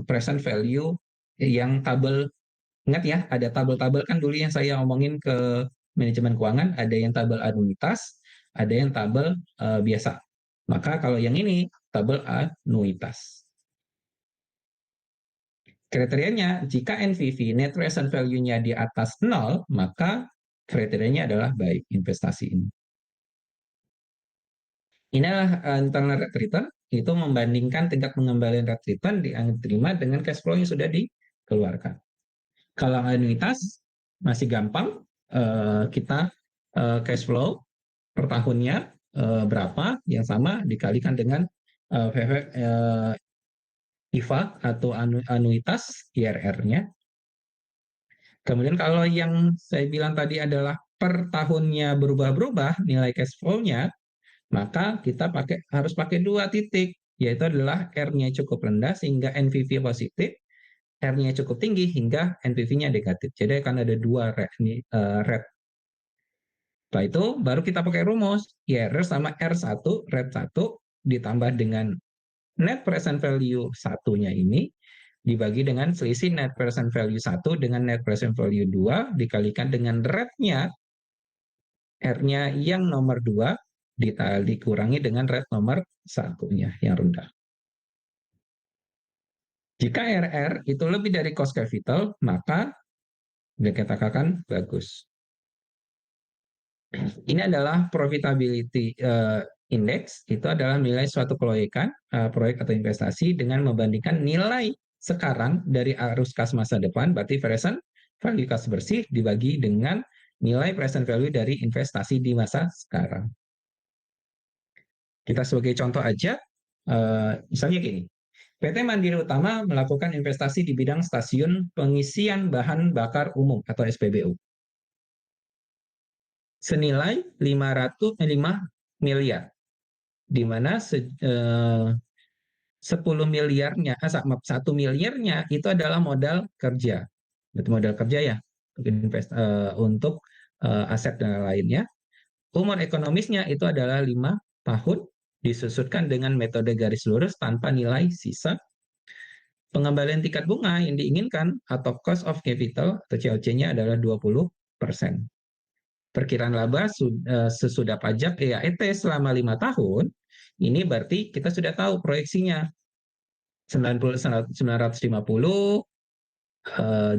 present value yang tabel. Ingat ya, ada tabel-tabel kan dulu yang saya omongin ke manajemen keuangan, ada yang tabel anuitas, ada yang tabel biasa. Maka kalau yang ini tabel anuitas. Kriterianya, jika NPV, net present value-nya di atas 0, maka kriterianya adalah baik investasi ini. Inilah internal rate return, itu membandingkan tingkat pengembalian rate return yang diterima dengan cash flow yang sudah dikeluarkan. Kalau anuitas, masih gampang, kita cash flow per tahunnya berapa, yang sama dikalikan dengan IVA atau anuitas IRR-nya. Kemudian kalau yang saya bilang tadi adalah per tahunnya berubah-berubah nilai cash flow-nya, maka kita harus pakai 2 titik, yaitu adalah R-nya cukup rendah sehingga NPV positif, R-nya cukup tinggi hingga NPV-nya negatif. Jadi akan ada 2 rate. Setelah itu baru kita pakai rumus IRR sama R1, rate 1 ditambah dengan net present value satunya ini dibagi dengan selisih net present value 1 dengan net present value 2 dikalikan dengan rate-nya R-nya yang nomor 2 dikurangi dengan rate nomor 1-nya yang rendah. Jika RR itu lebih dari cost capital, maka kita katakan bagus. Ini adalah profitability index, itu adalah nilai suatu proyek atau investasi dengan membandingkan nilai sekarang dari arus kas masa depan, berarti present value kas bersih dibagi dengan nilai present value dari investasi di masa sekarang. Kita sebagai contoh aja, misalnya gini, PT Mandiri Utama melakukan investasi di bidang stasiun pengisian bahan bakar umum atau SPBU. Senilai 5 miliar, di mana 10 miliarnya, 1 miliarnya itu adalah modal kerja. Itu modal kerja ya, untuk aset dan lainnya. Umur ekonomisnya itu adalah 5 tahun, disusutkan dengan metode garis lurus tanpa nilai sisa. Pengembalian tingkat bunga yang diinginkan atau cost of capital atau COC-nya adalah 20%. Perkiraan laba sesudah pajak EAET selama 5 tahun, ini berarti kita sudah tahu proyeksinya 950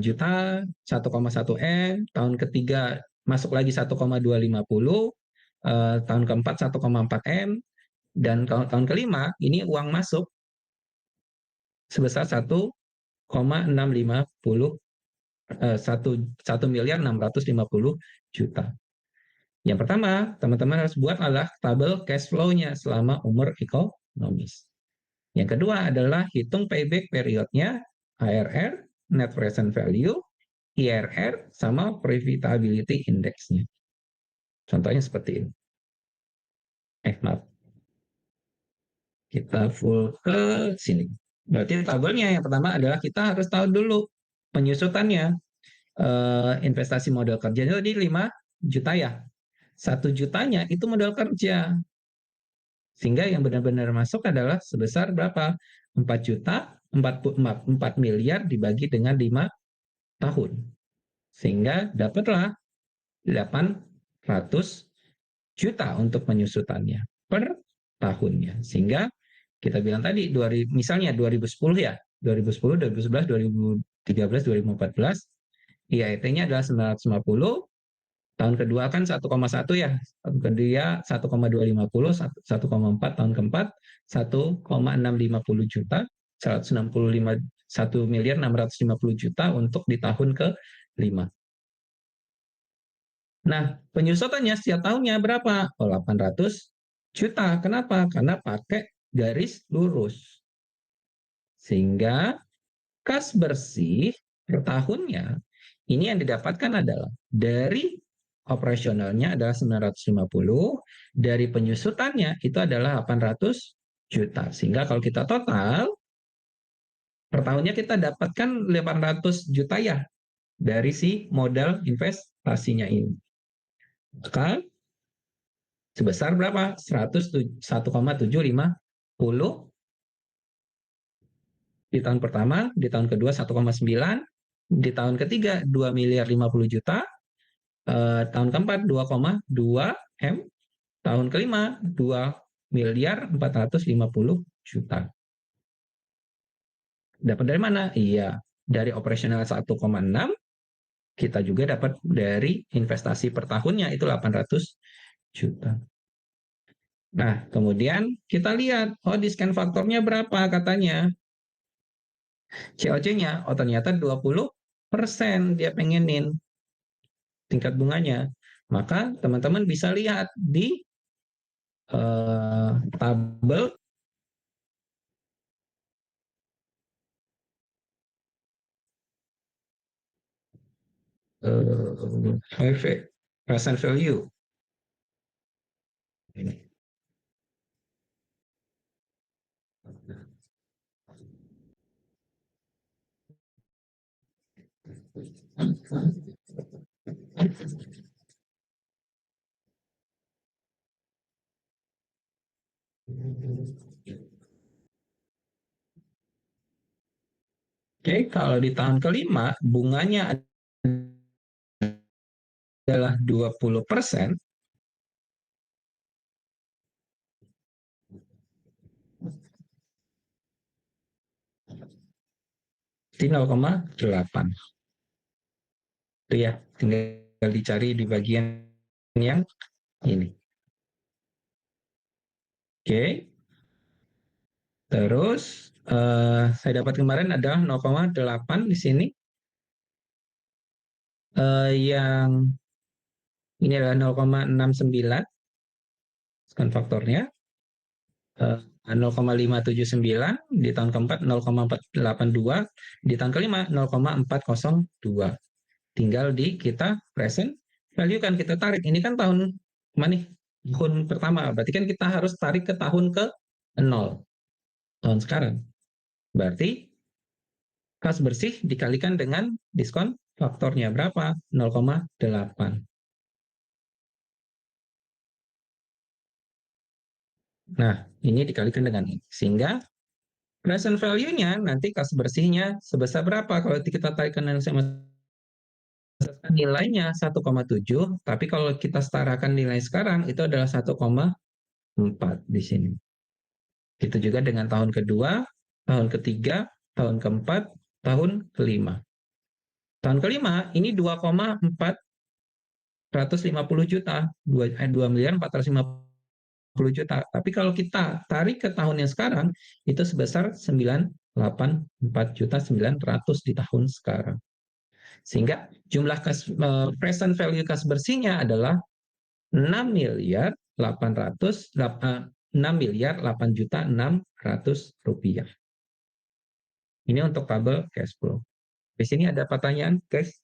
juta, 1,1 M, tahun ketiga masuk lagi 1,250, tahun keempat 1,4 M, dan tahun kelima ini uang masuk sebesar 1 miliar 650 juta. Yang pertama, teman-teman harus buat adalah tabel cash flow-nya selama umur ekonomis. Yang kedua adalah hitung payback period-nya, ARR, net present value, IRR, sama profitability index-nya. Contohnya seperti ini. Maaf. Kita full ke sini. Berarti tabelnya yang pertama adalah kita harus tahu dulu penyusutannya. Investasi modal kerjanya tadi 5 juta ya. 1 jutanya itu modal kerja. Sehingga yang benar-benar masuk adalah sebesar berapa? 4 miliar dibagi dengan 5 tahun. Sehingga dapatlah 800 juta untuk penyusutannya per tahunnya. Sehingga kita bilang tadi, misalnya 2010 ya, 2010, 2011, 2013, 2014, IAET-nya adalah 950, tahun kedua kan 1,1 ya, tahun kedua 1,250, 1,4, tahun keempat 1,650 juta, 1 miliar 650 juta untuk di tahun ke-5. Nah, penyusutannya setiap tahunnya berapa? 800 juta. Kenapa? Karena pakai garis lurus. Sehingga kas bersih per tahunnya ini yang didapatkan adalah dari operasionalnya adalah 950, dari penyusutannya itu adalah 800 juta. Sehingga kalau kita total, per tahunnya kita dapatkan 800 juta ya, dari si modal investasinya ini. Maka sebesar berapa? 1,750 di tahun pertama, di tahun kedua 1,9, di tahun ketiga 2 miliar 50 juta, tahun keempat 2,2 M, tahun kelima 2 miliar 450 juta. Dapat dari mana? Iya, dari operasional 1,6, kita juga dapat dari investasi per tahunnya itu 800 juta. Nah, kemudian kita lihat, discount faktornya berapa katanya? COC-nya, ternyata 20% dia pengenin tingkat bunganya. Maka teman-teman bisa lihat di tabel present value. Ini. Oke, kalau di tahun kelima bunganya adalah 20%, di 0,8. Itu ya, tinggal dicari di bagian yang ini. Oke. Terus saya dapat kemarin adalah 0,8 di sini. Yang ini adalah 0,69 kan faktornya. 0,579 di tahun keempat, 0,482 di tahun kelima, 0,402. Tinggal kita present value kan kita tarik. Ini kan tahun mana nih? Tahun pertama. Berarti kan kita harus tarik ke tahun ke 0. Tahun sekarang. Berarti kas bersih dikalikan dengan diskon faktornya berapa? 0,8. Nah, ini dikalikan dengan ini. Sehingga present value-nya nanti kas bersihnya sebesar berapa? Kalau kita tarik ke nilainya 1,7, tapi kalau kita setarakan nilai sekarang itu adalah 1,4 di sini. Itu juga dengan tahun kedua, tahun ketiga, tahun keempat, tahun kelima. Tahun kelima ini 2,450 juta, 2.450 juta. Tapi kalau kita tarik ke tahun yang sekarang itu sebesar 984.900.000 di tahun sekarang. Sehingga jumlah present value kas bersihnya adalah 6.800.000.600.000 rupiah. Ini untuk tabel cash flow. Di sini ada pertanyaan, guys?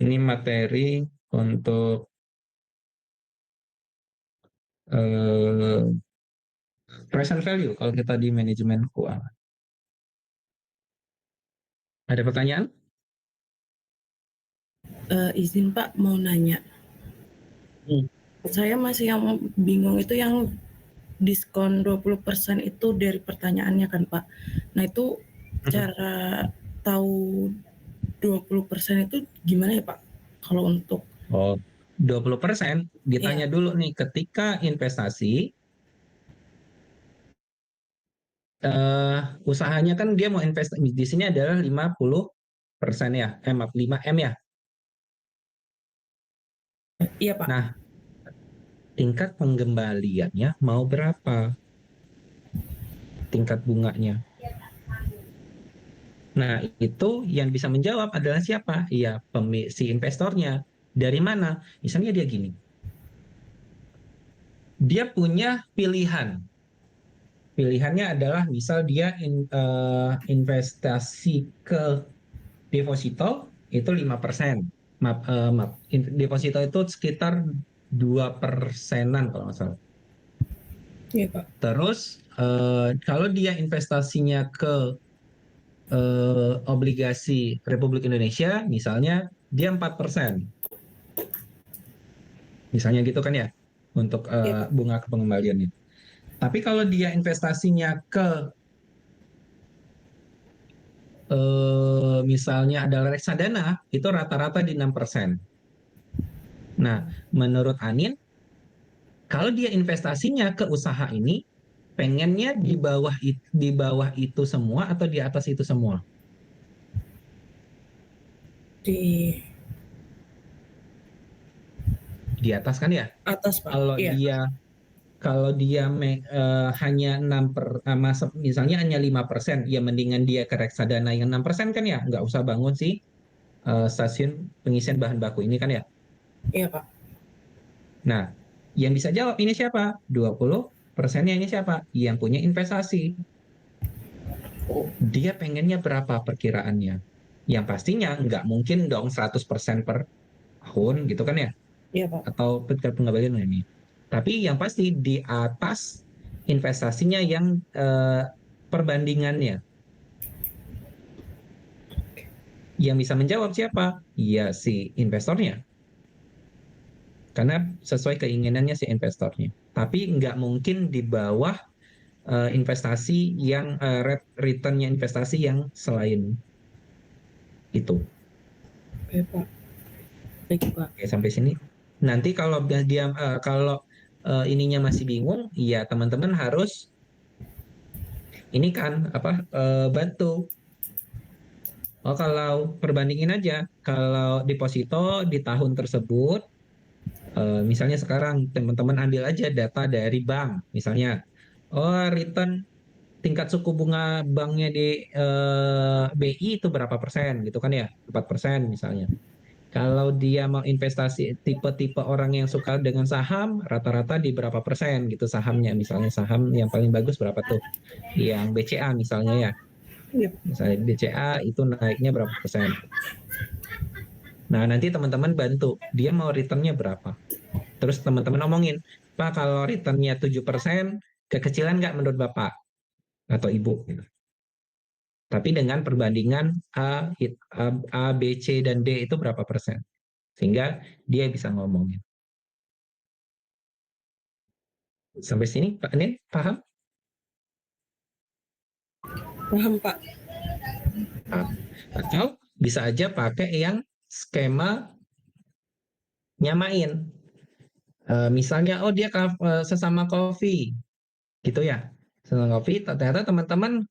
Ini materi untuk present value kalau kita di manajemen keuangan. Ada pertanyaan? Izin Pak, mau nanya. Saya masih yang bingung itu yang diskon 20% itu dari pertanyaannya kan Pak. Nah itu cara tahu 20% itu gimana ya Pak? Kalau untuk 20% ditanya dulu nih ketika investasi usahanya kan dia mau investasi di sini adalah 50% ya, 5M ya. Iya Pak. Nah, tingkat pengembaliannya mau berapa? Tingkat bunganya. Nah, itu yang bisa menjawab adalah siapa? Iya, si investornya. Dari mana? Misalnya dia gini. Dia punya pilihan. Pilihannya adalah misal dia investasi ke deposito itu 5%. Deposito itu sekitar 2%-an kalau nggak salah. Iya Pak. Terus kalau dia investasinya ke obligasi Republik Indonesia, misalnya dia 4%. Misalnya gitu kan ya, untuk bunga pengembaliannya. Tapi kalau dia investasinya ke misalnya adalah reksadana, itu rata-rata di 6%. Nah, menurut Anin, kalau dia investasinya ke usaha ini, pengennya di bawah itu semua atau di atas itu semua? Di atas kan ya? Atas Pak. Kalau dia hanya misalnya hanya 5%, ya mendingan dia ke reksadana yang 6% kan ya, nggak usah bangun stasiun pengisian bahan baku ini kan ya? Iya Pak. Nah, yang bisa jawab ini siapa? 20%-nya ini siapa? Yang punya investasi. dia pengennya berapa perkiraannya. Yang pastinya nggak mungkin dong 100% per tahun gitu kan ya, Iya, Pak. atau pengembalian ini. Tapi yang pasti di atas investasinya yang perbandingannya. Yang bisa menjawab siapa? Ya si investornya. Karena sesuai keinginannya si investornya. Tapi nggak mungkin di bawah investasi yang return-nya investasi yang selain itu. Oke, Pak. Baik, Pak. Oke, sampai sini. Nanti kalau dia ininya masih bingung, ya teman-teman harus ini kan bantu. Oh, kalau perbandingin aja, kalau deposito di tahun tersebut, misalnya sekarang teman-teman ambil aja data dari bank, misalnya, oh return tingkat suku bunga banknya di BI itu berapa persen gitu kan ya, 4% misalnya. Kalau dia mau investasi tipe-tipe orang yang suka dengan saham, rata-rata di berapa persen gitu sahamnya. Misalnya saham yang paling bagus berapa tuh? Yang BCA misalnya ya. Iya. Misalnya BCA itu naiknya berapa persen. Nah, nanti teman-teman bantu, dia mau returnnya berapa. Terus teman-teman ngomongin, Pak kalau returnnya 7%, kekecilan nggak menurut Bapak atau Ibu? Gitu. Tapi dengan perbandingan A, B, C, dan D itu berapa persen. Sehingga dia bisa ngomongin. Sampai sini Pak Nin, paham? Paham, Pak. Atau bisa aja pakai yang skema nyamain. Misalnya, oh dia sesama kopi, gitu ya. Sesama kopi, ternyata teman-teman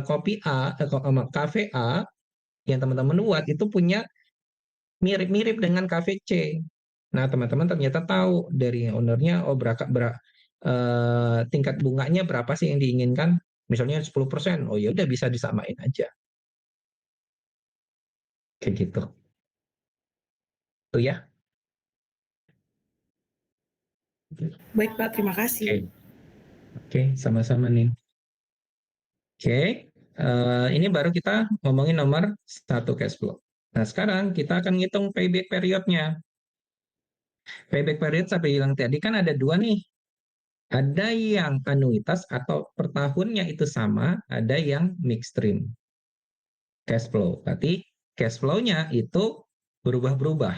kopi A, kafe A, yang teman-teman buat itu punya mirip-mirip dengan kafe C. Nah, teman-teman ternyata tahu dari ownernya, oh tingkat bunganya berapa sih yang diinginkan? Misalnya 10%, oh ya udah bisa disamain aja. Kayak gitu. Tuh ya. Baik, Pak. Terima kasih. Oke, sama-sama nih. Oke, ini baru kita ngomongin nomor 1 cash flow. Nah, sekarang kita akan ngitung payback periodnya. Payback period sampai bilang tadi kan ada dua nih. Ada yang anuitas atau per tahunnya itu sama, ada yang mixed stream cash flow. Berarti cash flow-nya itu berubah-berubah.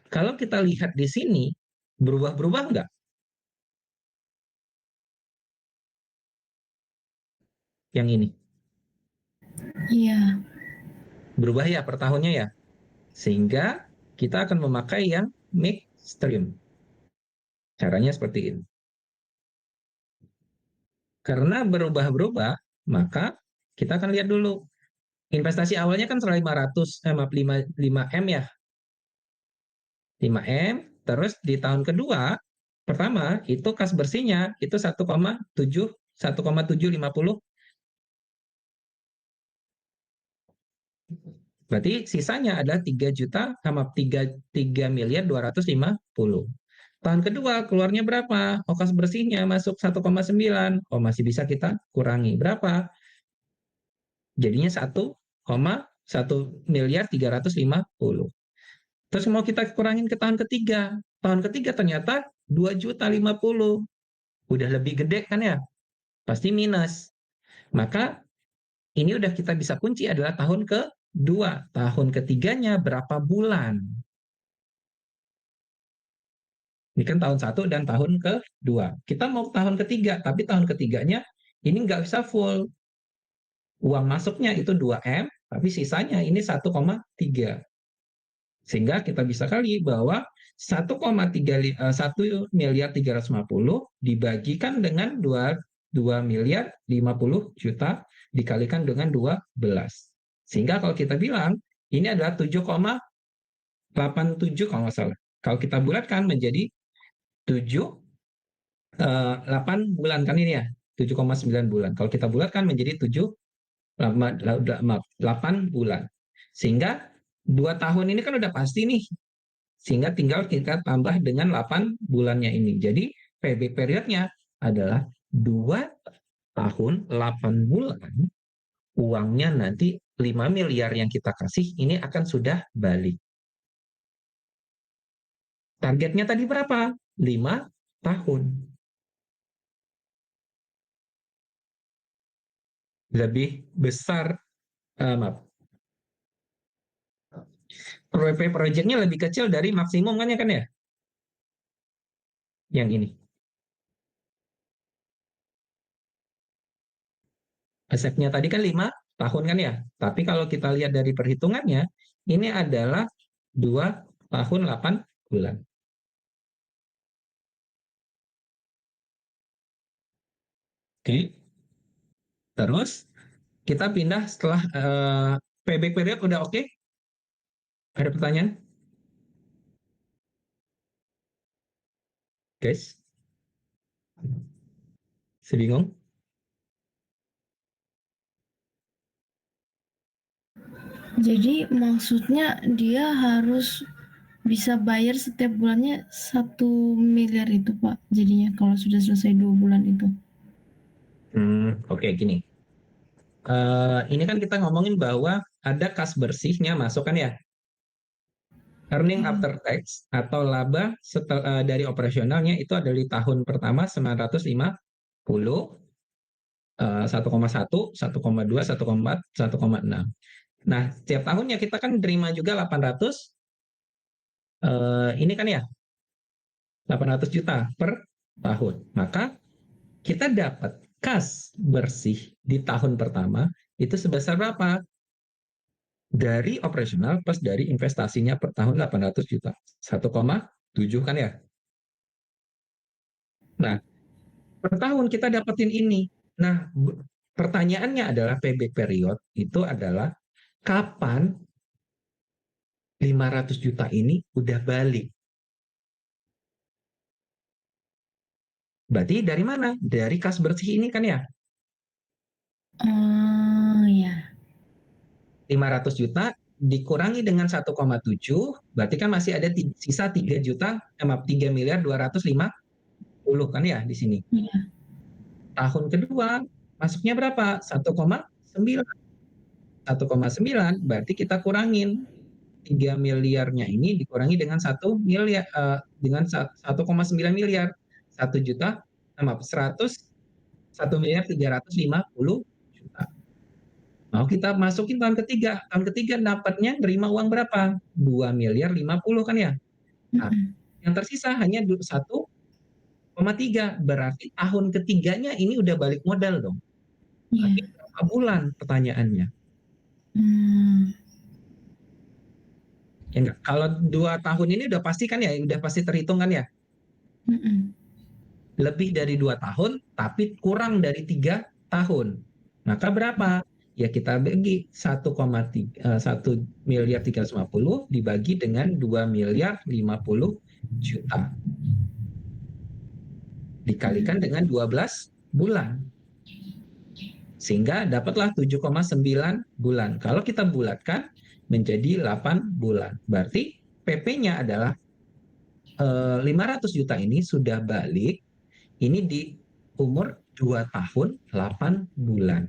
Kalau kita lihat di sini, berubah-berubah nggak? Yang ini. Iya. Berubah ya per tahunnya ya. Sehingga kita akan memakai yang mixed stream. Caranya seperti ini. Karena berubah-berubah, maka kita akan lihat dulu. Investasi awalnya kan 5M ya. 5M, terus di tahun kedua, pertama itu kas bersihnya itu 1,750. Berarti sisanya adalah 3 miliar 250. Tahun kedua keluarnya berapa? Oh, kas bersihnya masuk 1,9. Oh, masih bisa kita kurangi. Berapa? Jadinya 1,1 miliar 350. Terus mau kita kurangin ke tahun ketiga. Tahun ketiga ternyata 2,050. Udah lebih gede kan ya? Pasti minus. Maka ini udah kita bisa kunci adalah tahun kedua. Tahun ketiganya berapa bulan? Ini kan tahun 1 dan tahun kedua. Kita mau tahun ketiga, tapi tahun ketiganya ini nggak bisa full. Uang masuknya itu 2M, tapi sisanya ini 1,3. Sehingga kita bisa kali bahwa 1,350 dibagikan dengan 2,050 dikalikan dengan 12. Sehingga kalau kita bilang ini adalah 7,87 kalau nggak salah. Kalau kita bulatkan menjadi 8 bulan kan ini ya, 7,9 bulan. Kalau kita bulatkan menjadi 8 bulan. Sehingga 2 tahun ini kan udah pasti nih. Sehingga tinggal kita tambah dengan 8 bulannya ini. Jadi payback periodnya adalah 2 tahun 8 bulan uangnya nanti 5 miliar yang kita kasih ini akan sudah balik. Targetnya tadi berapa? 5 tahun. Lebih besar, maaf, proyeknya lebih kecil dari maksimum kan ya? Yang ini. Asetnya tadi kan 5 tahun kan ya? Tapi kalau kita lihat dari perhitungannya, ini adalah 2 tahun 8 bulan. Oke. Terus kita pindah setelah payback period udah oke? Ada pertanyaan? Guys? Sebingung? Jadi maksudnya dia harus bisa bayar setiap bulannya 1 miliar itu Pak, jadinya kalau sudah selesai 2 bulan itu. Oke, gini. Ini kan kita ngomongin bahwa ada kas bersihnya masuk kan ya? Earning after tax atau laba dari operasionalnya itu ada di tahun pertama 950, 1,1, 1,2, 1,4, 1,6. Nah, setiap tahunnya kita kan terima juga 800, ini kan ya, 800 juta per tahun. Maka kita dapat kas bersih di tahun pertama itu sebesar berapa? Dari operasional plus dari investasinya per tahun 800 juta. 1,7 kan ya? Nah, per tahun kita dapetin ini. Nah, pertanyaannya adalah payback period itu adalah kapan 500 juta ini udah balik. Berarti dari mana? Dari kas bersih ini kan ya? Oh ya. 500 juta dikurangi dengan 1,7, berarti kan masih ada sisa 3 juta, 3 miliar 250 kan ya di sini. Iya. Tahun kedua masuknya berapa? 1,9. 1,9 berarti kita kurangin 3 miliarnya ini dikurangi dengan 1 miliar dengan 1,9 miliar. 1 juta, maaf, 1 miliar 350 juta. Mau kita masukin tahun ketiga. Tahun ketiga dapatnya nerima uang berapa? 2 miliar 50 kan ya? Nah, yang tersisa hanya 1,3. Berarti tahun ketiganya ini udah balik modal dong. Tapi berapa bulan pertanyaannya? Ya enggak? Kalau 2 tahun ini udah pasti kan ya? Udah pasti terhitung kan ya? Lebih dari 2 tahun, tapi kurang dari 3 tahun. Maka berapa? Ya kita bagi 1 miliar 350 dibagi dengan 2 miliar 50 juta. Dikalikan dengan 12 bulan. Sehingga dapatlah 7,9 bulan. Kalau kita bulatkan menjadi 8 bulan. Berarti PP-nya adalah 500 juta ini sudah balik. Ini di umur 2 tahun 8 bulan.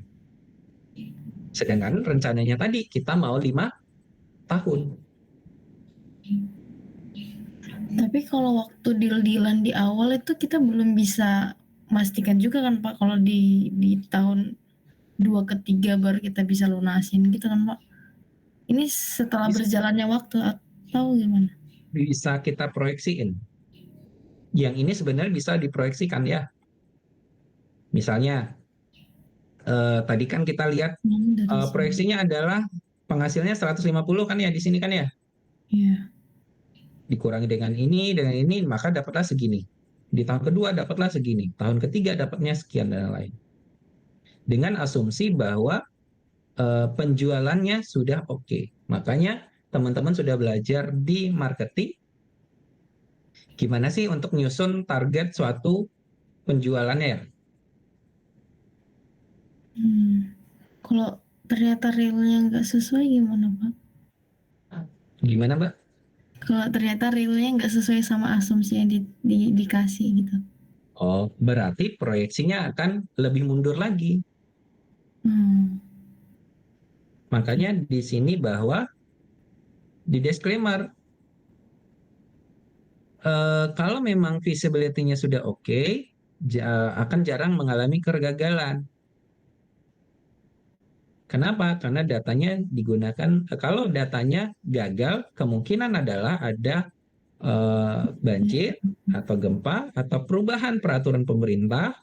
Sedangkan rencananya tadi kita mau 5 tahun. Tapi kalau waktu deal-dealan di awal itu kita belum bisa memastikan juga kan Pak, kalau di tahun 2 ke 3 baru kita bisa lunasin gitu kan Pak? Ini setelah berjalannya waktu atau gimana? Bisa kita proyeksiin. Yang ini sebenarnya bisa diproyeksikan ya. Misalnya, tadi kan kita lihat proyeksinya adalah penghasilnya 150 kan ya di sini kan ya? Iya. Dikurangi dengan ini, maka dapatlah segini. Di tahun kedua dapatlah segini. Tahun ketiga dapatnya sekian dan lain. Dengan asumsi bahwa penjualannya sudah oke. Makanya teman-teman sudah belajar di marketing gimana sih untuk nyusun target suatu penjualannya ya? Kalau ternyata realnya nggak sesuai gimana Pak? Gimana Mbak? Kalau ternyata realnya nggak sesuai sama asumsi yang dikasih gitu. Oh, berarti proyeksinya akan lebih mundur lagi. Makanya di sini bahwa di disclaimer, kalau memang feasibility-nya sudah oke, akan jarang mengalami kegagalan. Kenapa? Karena datanya digunakan, kalau datanya gagal, kemungkinan adalah ada banjir atau gempa atau perubahan peraturan pemerintah,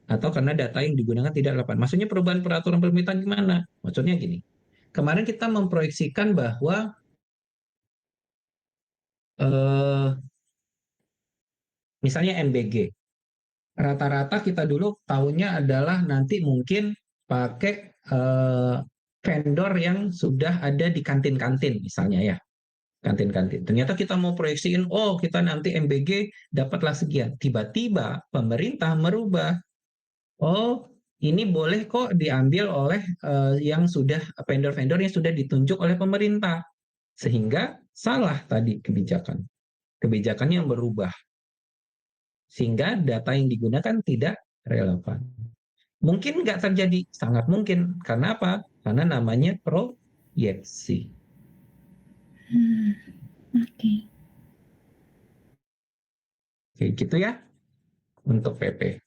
atau karena data yang digunakan tidak relevan. Maksudnya perubahan peraturan pemerintah gimana? Maksudnya gini, kemarin kita memproyeksikan bahwa misalnya NBG, rata-rata kita dulu tahunnya adalah nanti mungkin pakai vendor yang sudah ada di kantin-kantin misalnya ya, kantin-kantin. Ternyata kita mau proyeksiin, oh kita nanti MBG dapatlah sekian. Tiba-tiba pemerintah merubah, oh ini boleh kok diambil oleh yang sudah vendor-vendor yang sudah ditunjuk oleh pemerintah. Sehingga salah tadi kebijakan. Kebijakannya yang berubah. Sehingga data yang digunakan tidak relevan. Mungkin nggak terjadi, sangat mungkin. Karena apa? Karena namanya proyeksi. Oke. Oke, gitu ya untuk PP.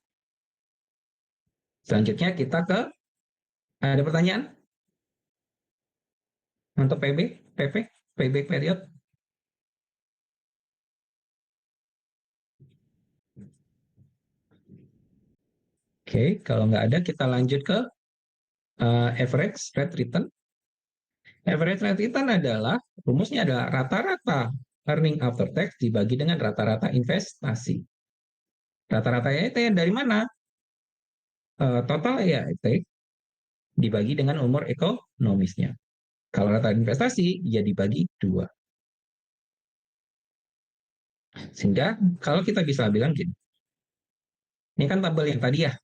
Selanjutnya kita ke, ada pertanyaan? Untuk PB period. Oke, kalau nggak ada kita lanjut ke average rate return. Average rate return adalah, rumusnya adalah rata-rata earning after tax dibagi dengan rata-rata investasi. Rata-rata EAT dari mana? Total EAT dibagi dengan umur ekonomisnya. Kalau rata investasi, ya dibagi 2. Sehingga kalau kita bisa bilang gini, ini kan tabel yang tadi ya.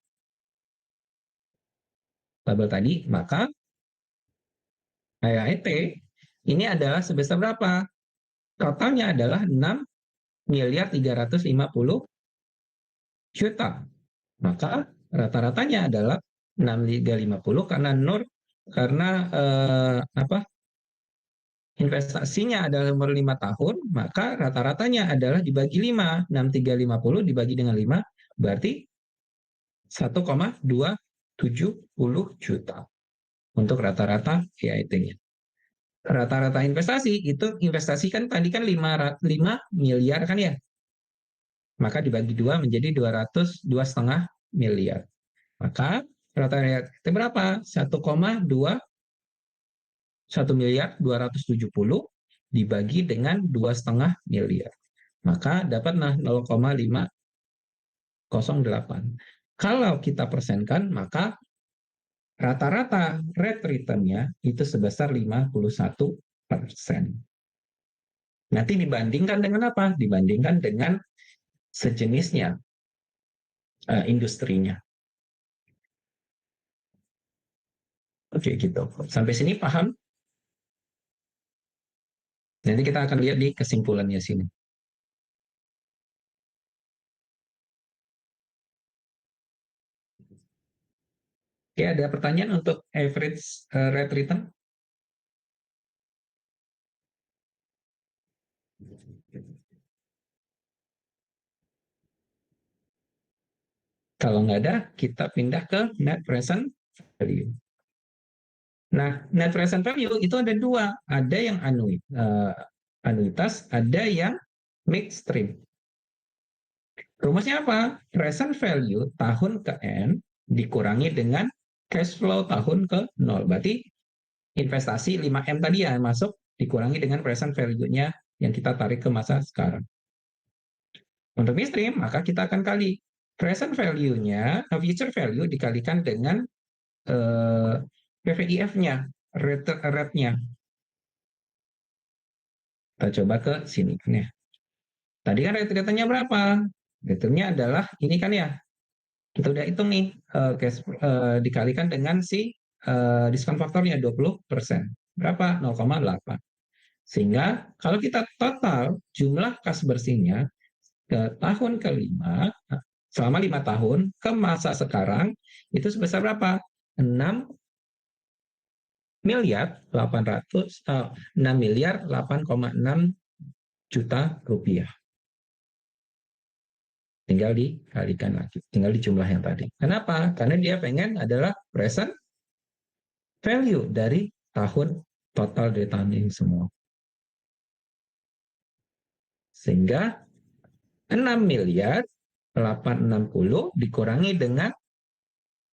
Tabel tadi, maka EAT ini adalah sebesar berapa? Totalnya adalah 6.350 juta. Maka rata-ratanya adalah 6.350 karena investasinya adalah umur 5 tahun, maka rata-ratanya adalah dibagi 5. 6.350 dibagi dengan 5, berarti 1,270 juta untuk rata-rata EIT-nya. Rata-rata investasi itu, investasi kan tadi kan 5 miliar kan ya, maka dibagi 2 menjadi 2,5 miliar. Maka rata-rata itu berapa? 1,270 dibagi dengan 2,5 miliar. Maka dapatlah 0,508. Kalau kita persenkan, maka rata-rata rate return-nya itu sebesar 51%. Nanti dibandingkan dengan apa? Dibandingkan dengan sejenisnya, industrinya. Oke, gitu. Sampai sini paham? Nanti kita akan lihat di kesimpulannya sini. Oke, ada pertanyaan untuk average rate return? Kalau nggak ada, kita pindah ke net present value. Nah, net present value itu ada 2. Ada yang anuitas, ada yang midstream. Rumusnya apa? Present value tahun ke N dikurangi dengan cash flow tahun ke 0. Berarti investasi 5M tadi ya masuk, dikurangi dengan present value-nya yang kita tarik ke masa sekarang. Untuk midstream, maka kita akan kali present value-nya, future value dikalikan dengan PVIF-nya, rate-nya. Kita coba ke sini. Nih. Tadi kan rate-nya berapa? Rate-nya adalah, ini kan ya, kita udah hitung nih, dikalikan dengan si diskon faktornya 20%. Berapa? 0,8. Sehingga kalau kita total jumlah kas bersihnya ke tahun ke-5, selama 5 tahun ke masa sekarang, itu sebesar berapa? miliar 6 miliar 8,6 juta rupiah. Tinggal dikalikan lagi, tinggal di jumlah yang tadi. Kenapa? Karena dia pengen adalah present value dari tahun total dari tahun ini semua. Sehingga 6 miliar 860 dikurangi dengan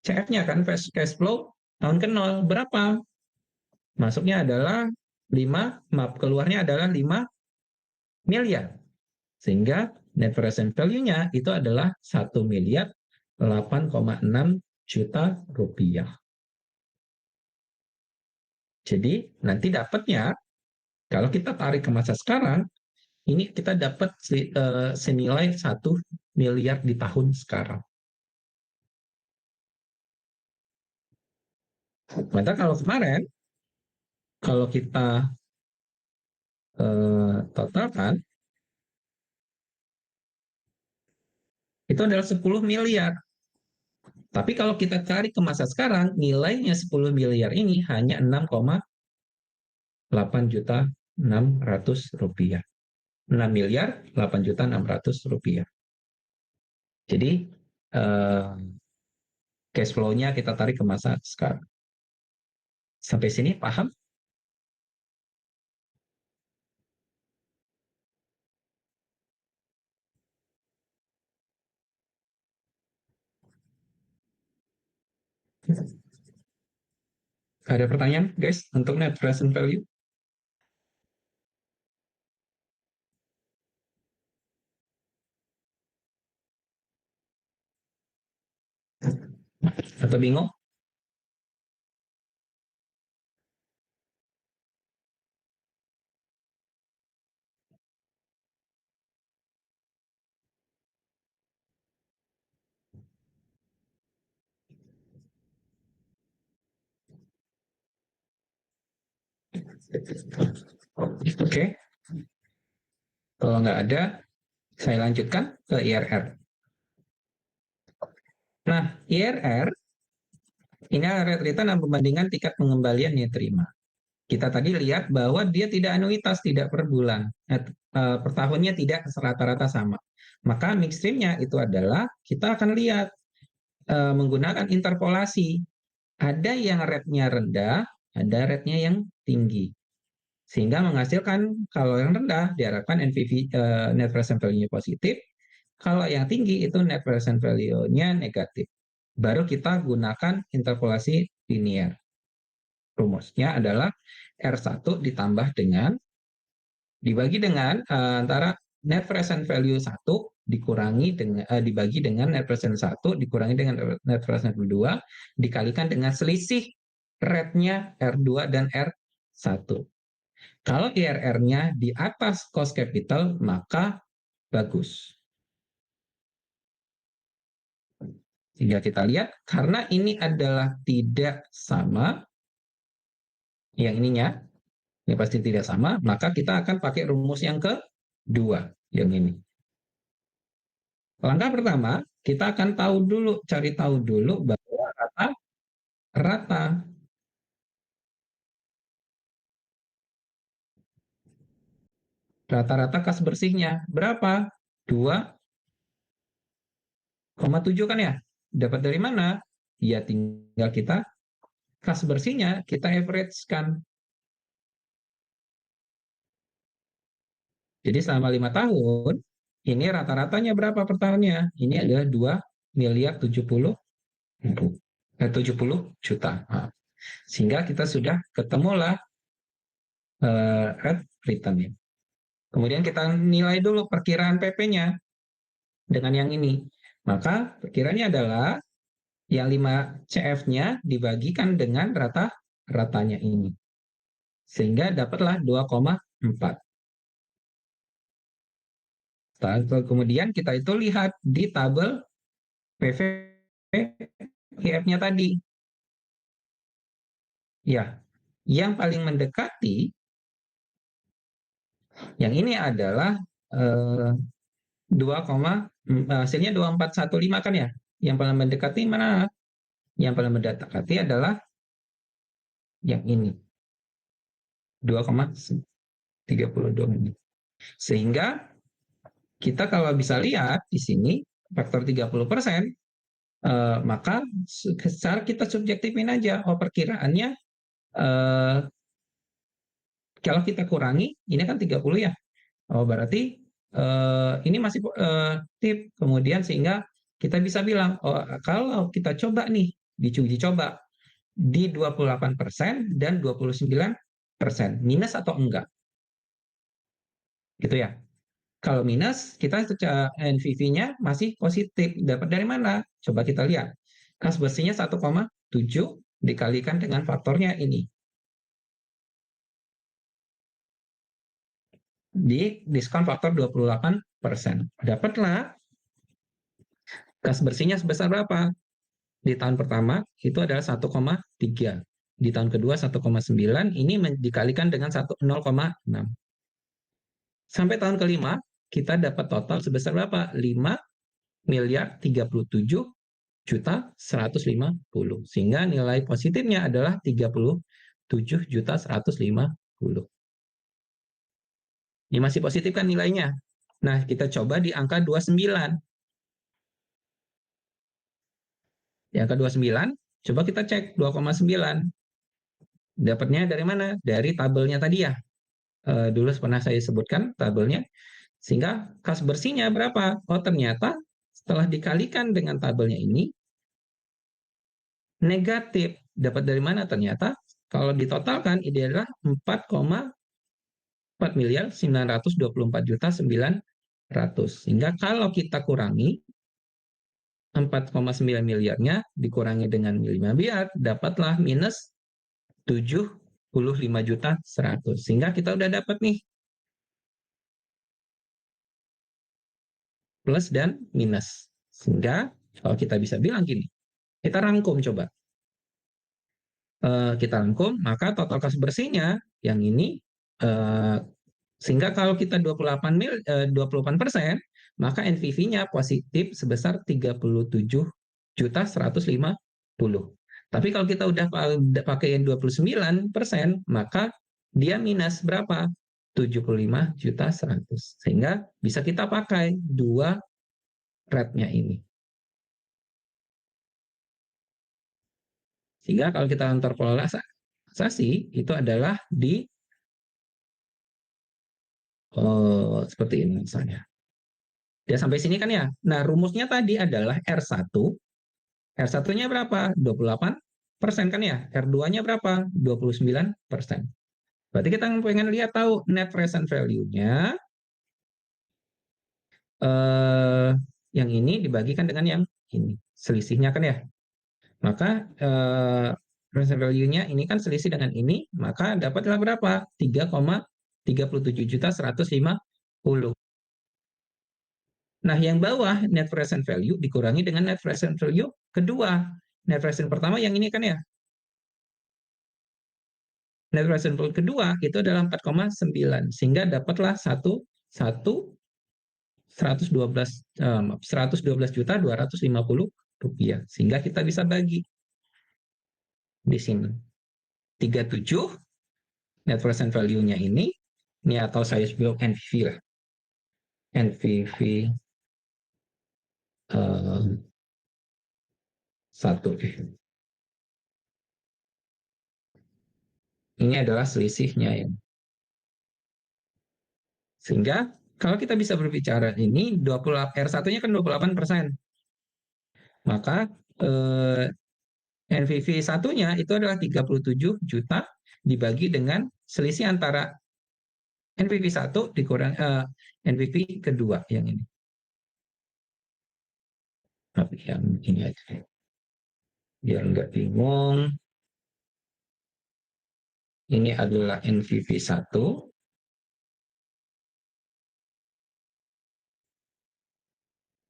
CF-nya kan, cash flow tahun ke-0 berapa? Masuknya adalah 5, keluarnya adalah 5 miliar. Sehingga net present value-nya itu adalah 1 miliar 8,6 juta rupiah. Jadi nanti dapatnya, kalau kita tarik ke masa sekarang, ini kita dapat senilai 1 miliar di tahun sekarang. Maka kalau kemarin, kalau kita totalkan, itu adalah 10 miliar. Tapi kalau kita tarik ke masa sekarang, nilainya 10 miliar ini hanya 6,8 juta 600 rupiah. 6 miliar 8 juta 600 rupiah. Jadi cash flow-nya kita tarik ke masa sekarang. Sampai sini paham? Ada pertanyaan, guys, untuk net present value? Atau bingung? Oke. Kalau nggak ada, saya lanjutkan ke IRR. Nah, IRR ini adalah return pembandingan tingkat pengembalian yang terima. Kita tadi lihat bahwa dia tidak anuitas, tidak per bulan. Per tahunnya tidak rata-rata sama. Maka mixstream-nya itu adalah kita akan lihat menggunakan interpolasi. Ada yang rate-nya rendah, ada rate-nya yang tinggi. Sehingga menghasilkan kalau yang rendah diharapkan NPV net present value-nya positif, kalau yang tinggi itu net present value-nya negatif. Baru kita gunakan interpolasi linear. Rumusnya adalah R1 ditambah dengan dibagi dengan antara net present value 1 dikurangi dengan dibagi dengan net present 1 dikurangi dengan net present value 2 dikalikan dengan selisih rate-nya R2 dan R1. Kalau IRR-nya di atas cost capital maka bagus. Sehingga kita lihat karena ini adalah tidak sama, yang ininya ini pasti tidak sama, maka kita akan pakai rumus yang kedua, yang ini. Langkah pertama, kita akan cari tahu dulu bahwa rata-rata kas bersihnya berapa? 2,7 kan ya? Dapat dari mana? Ya tinggal kita kas bersihnya kita average-kan. Jadi selama 5 tahun, ini rata-ratanya berapa per tahunnya? Ini adalah 2 miliar 70 juta. Nah, sehingga kita sudah ketemulah return-nya. Kemudian kita nilai dulu perkiraan PP-nya dengan yang ini. Maka perkiraannya adalah yang 5 CF-nya dibagikan dengan rata-ratanya ini. Sehingga dapatlah 2,4. Kemudian kita itu lihat di tabel PVIF-nya tadi. Ya, yang paling mendekati, yang ini adalah 2, hasilnya 2415 kan ya? Yang paling mendekati mana? Yang paling mendekati adalah yang ini 2,32 menit. Sehingga kita kalau bisa lihat di sini faktor 30%, maka secara kita subjektifin aja, oh perkiraannya eh, kalau kita kurangi, ini kan 30 ya, oh berarti ini masih tip, kemudian sehingga kita bisa bilang, oh kalau kita coba nih, diuji coba di 28% dan 29%, minus atau enggak, gitu ya. Kalau minus, kita NVV-nya masih positif. Dapat dari mana? Coba kita lihat. Kas bersihnya 1,7 dikalikan dengan faktornya ini. Di diskon faktor 28%. Dapatlah kas bersihnya sebesar berapa? Di tahun pertama itu adalah 1,3. Di tahun kedua 1,9, ini dikalikan dengan 0,6. Sampai tahun kelima, kita dapat total sebesar berapa? 5 miliar 37 juta 150. Sehingga nilai positifnya adalah 37 juta 150. Ini masih positif kan nilainya? Nah, kita coba di angka 29. Di angka 29, coba kita cek 2,9. Dapatnya dari mana? Dari tabelnya tadi ya. Dulu pernah saya sebutkan tabelnya. Sehingga kas bersihnya berapa? Oh, ternyata setelah dikalikan dengan tabelnya ini, negatif. Dapat dari mana? Ternyata kalau ditotalkan ini adalah 4 miliar 924 juta 900. Sehingga kalau kita kurangi 4,9 miliarnya dikurangi dengan 5 miliar, dapatlah minus 75 juta 100. Sehingga kita udah dapat nih plus dan minus. Sehingga kalau kita bisa bilang gini, kita rangkum coba. Kita rangkum, maka total kas bersihnya yang ini, sehingga kalau kita 28%, maka NPV-nya positif sebesar 37 juta 150. Tapi kalau kita udah pakai yang 29%, maka dia minus berapa? 75 juta 100. Sehingga bisa kita pakai dua rate-nya ini. Sehingga kalau kita interpolarisasi, itu adalah di seperti ini misalnya. Ya sampai sini kan ya. Nah rumusnya tadi adalah R1. R1-nya berapa? 28% kan ya. R2-nya berapa? 29%. Berarti kita pengen lihat tahu net present value-nya. Yang ini dibagikan dengan yang ini. Selisihnya kan ya. Maka present value-nya ini kan selisih dengan ini. Maka dapatlah berapa? 3,37 juta 150. Nah, yang bawah net present value dikurangi dengan net present value kedua. Net present pertama yang ini kan ya. Net present value kedua itu adalah 4,9 sehingga dapatlah 112 juta 250 rupiah. Sehingga kita bisa bagi di sini. 37 net present value-nya ini atau saya sebut NPV lah. NPV 1. Ini adalah selisihnya ya. Sehingga kalau kita bisa berbicara ini R1-nya kan 28%. Maka NPV 1-nya itu adalah 37 juta dibagi dengan selisih antara NPV 1 dikurang NPV kedua yang ini. Tapi yang ini aja. Biar nggak bingung. Ini adalah NPV 1.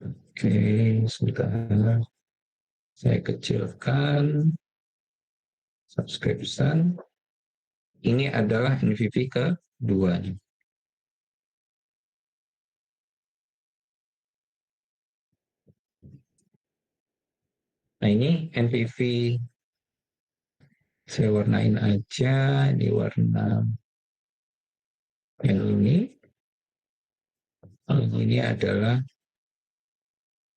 Oke, sebentar. Saya kecilkan subscription. Ini adalah NPV keduanya. Nah, ini NPV Saya warnain aja di warna yang ini. Yang ini adalah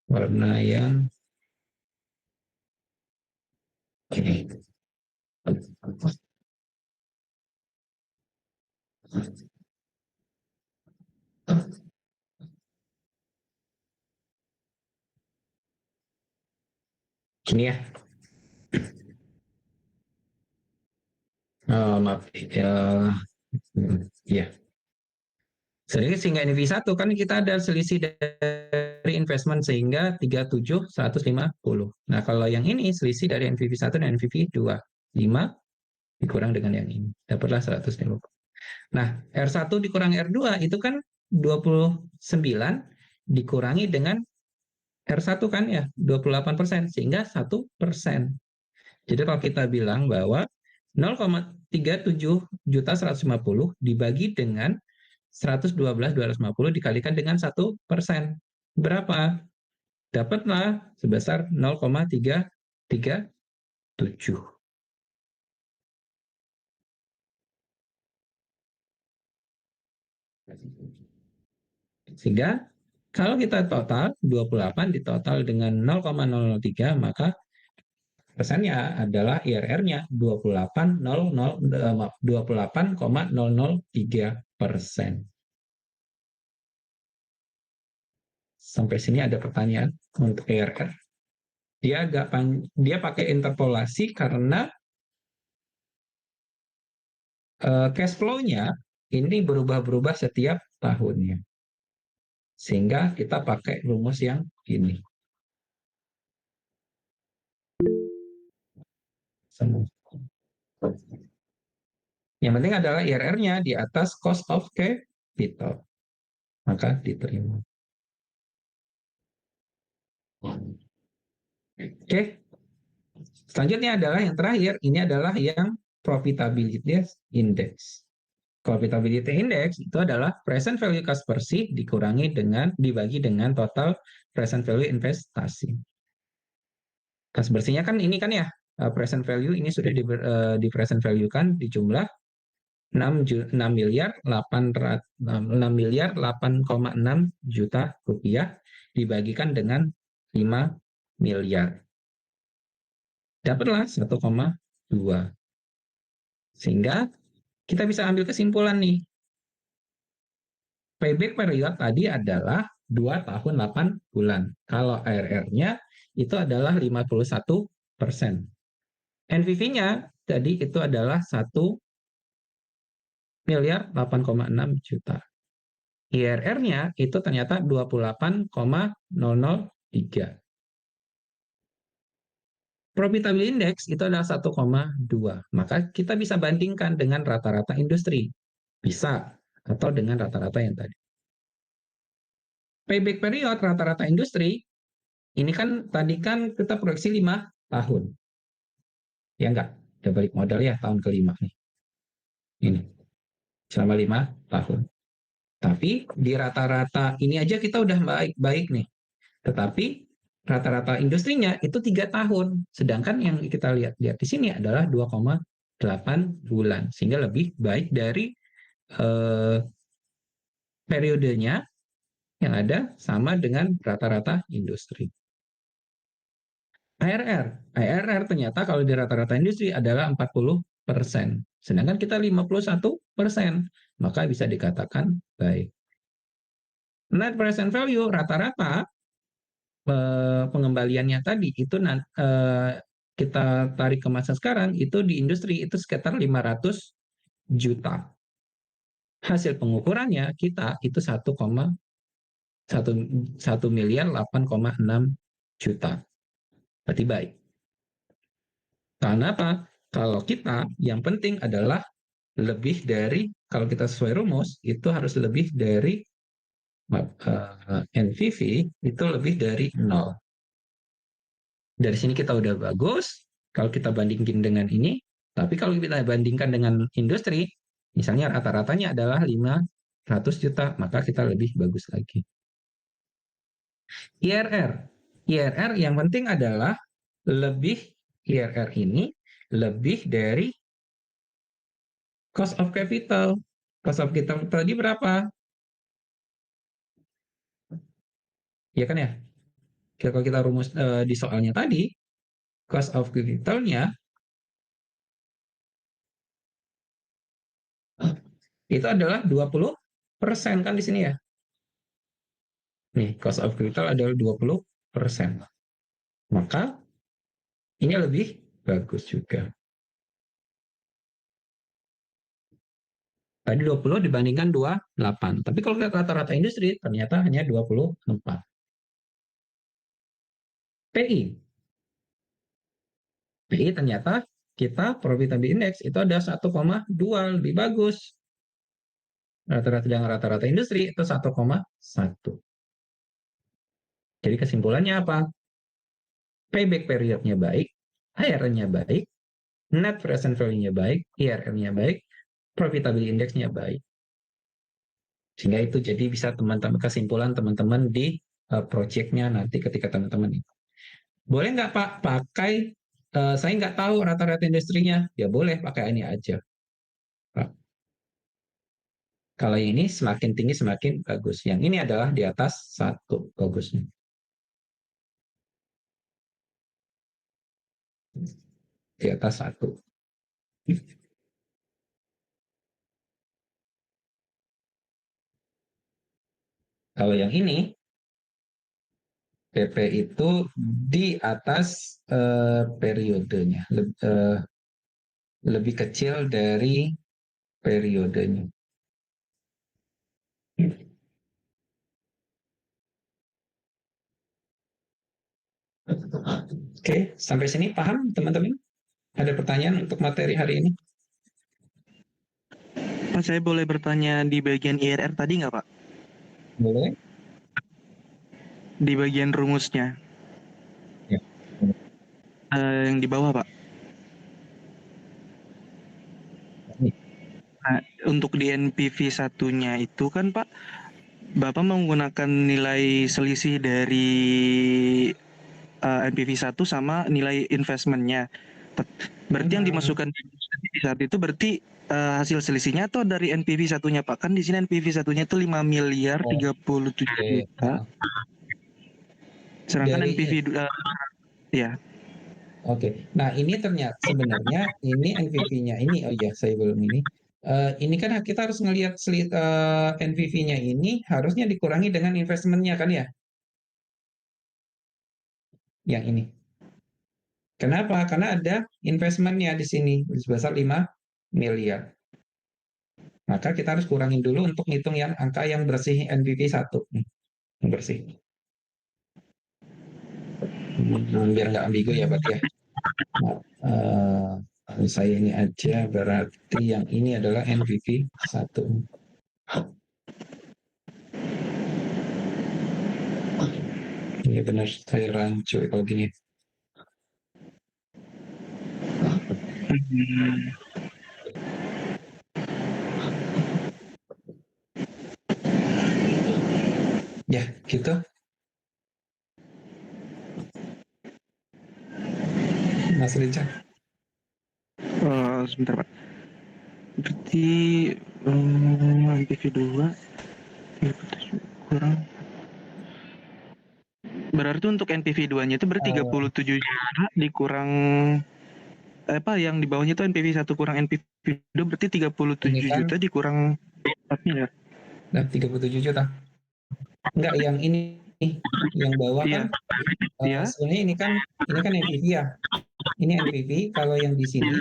warna yang ini. Gini ya. Maaf. Ya. Sehingga NFI 1 kan kita ada selisih dari investment sehingga 37.150. Nah, kalau yang ini selisih dari NPV 1 dan NPV 2. 5 dikurang dengan yang ini. Dapatlah 150. Nah, R1 dikurang R2 itu kan 29 dikurangi dengan R1 kan ya, 28%, sehingga 1%. Jadi kalau kita bilang bahwa 0,37.150 dibagi dengan 112.250 dikalikan dengan 1%. Berapa? Dapatlah sebesar 0,337. Sehingga kalau kita total 28 ditotal dengan 0,003 maka persennya adalah IRR-nya 28,003%. Sampai sini ada pertanyaan untuk IRR. Dia pakai interpolasi karena cash flow-nya ini berubah-berubah setiap tahunnya. Sehingga kita pakai rumus yang ini. Yang penting adalah IRR-nya di atas cost of capital. Maka diterima. Oke. Selanjutnya adalah yang terakhir. Ini adalah yang profitability index. Profitability index itu adalah present value cost per share dibagi dengan total present value investasi. Kas bersihnya kan ini kan ya, present value ini sudah di present value kan di jumlah 6 miliar 8,6 juta rupiah dibagikan dengan 5 miliar. Dapatlah 1,2. Sehingga kita bisa ambil kesimpulan nih. Payback period tadi adalah 2 tahun 8 bulan. Kalau IRR-nya itu adalah 51%. NPV-nya tadi itu adalah 1 miliar 8,6 juta. IRR-nya itu ternyata 28,003. Profitability index itu adalah 1,2. Maka kita bisa bandingkan dengan rata-rata industri. Bisa. Atau dengan rata-rata yang tadi. Payback period rata-rata industri, ini kan tadi kan kita proyeksi 5 tahun. Ya enggak? Udah balik modal ya tahun kelima nih. Ini. Selama 5 tahun. Tapi di rata-rata ini aja kita udah baik-baik nih. Tetapi rata-rata industrinya itu 3 tahun. Sedangkan yang kita lihat di sini adalah 2,8 bulan. Sehingga lebih baik dari periodenya yang ada sama dengan rata-rata industri. IRR ternyata kalau di rata-rata industri adalah 40%. Sedangkan kita 51%. Maka bisa dikatakan baik. Net present value rata-rata pengembaliannya tadi itu kita tarik ke masa sekarang itu di industri itu sekitar 500 juta. Hasil pengukurannya kita itu 1 miliar 8,6 juta. Berarti baik. Karena apa? Kalau kita yang penting adalah lebih dari, kalau kita sesuai rumus itu harus lebih dari NPV itu lebih dari 0. Dari sini kita udah bagus, kalau kita bandingin dengan ini, tapi kalau kita bandingkan dengan industri, misalnya rata-ratanya adalah 500 juta, maka kita lebih bagus lagi. IRR yang penting adalah lebih IRR ini lebih dari cost of capital. Cost of capital tadi berapa? Ya kan ya? Kalau kita rumus di soalnya tadi, cost of capital-nya itu adalah 20% kan di sini ya. Nih, cost of capital adalah 20%. Maka ini lebih bagus juga. Tadi 20 dibandingkan 28. Tapi kalau lihat rata-rata industri, ternyata hanya 24. PI. PI ternyata kita profitability index itu ada 1,2, lebih bagus. Rata-rata dengan rata-rata industri itu 1,1. Jadi kesimpulannya apa? Payback period-nya baik, IRR-nya baik, net present value-nya baik, IRR-nya baik, profitability index-nya baik. Sehingga itu jadi bisa teman-teman kesimpulan teman-teman di project-nya nanti ketika teman-teman itu. Boleh nggak Pak pakai, saya nggak tahu rata-rata industrinya, ya boleh pakai ini aja. Pak. Kalau ini semakin tinggi semakin bagus. Yang ini adalah di atas 1 bagusnya. Di atas 1. Kalau yang ini, PP itu di atas periodenya. Lebih kecil dari periodenya. Oke, sampai sini paham teman-teman? Ada pertanyaan untuk materi hari ini? Pak, saya boleh bertanya di bagian IRR tadi nggak, Pak? Boleh? Di bagian rumusnya. Ya. Yang di bawah, Pak. Nah, untuk di NPV satunya itu kan, Pak, Bapak menggunakan nilai selisih dari NPV 1 sama nilai investmentnya. Berarti yang dimasukkan di NPV 1 itu berarti hasil selisihnya atau dari NPV satunya, Pak? Kan di sini NPV satunya itu 5 miliar 37 juta. Sedangkan Dari NPV ya. Oke. Nah, ini ternyata sebenarnya ini NPV-nya ini, oh iya, saya belum ini. Ini kan kita harus ngelihat NPV-nya ini harusnya dikurangi dengan investment-nya kan ya? Yang ini. Kenapa? Karena ada investment-nya di sini sebesar 5 miliar. Maka kita harus kurangin dulu untuk ngitung yang angka yang bersih NPV 1. Yang bersih. Biar nggak ambigu ya, berarti ya. Saya ini aja, berarti yang ini adalah NPV 1. Ini benar, saya rancu kalau gini. Ya, gitu. Mas Rinca. Sebentar, Pak. Berarti NPV 2 kurang. Berarti untuk NPV 2-nya itu berarti 37 juta dikurang yang di bawahnya itu NPV 1 kurang NPV 2 berarti 37 kan, juta dikurang 4 miliar. Nah, 37 juta. Enggak, yang ini yang bawah kan sebenarnya ini kan NPV ya. Ini NPV, kalau yang di sini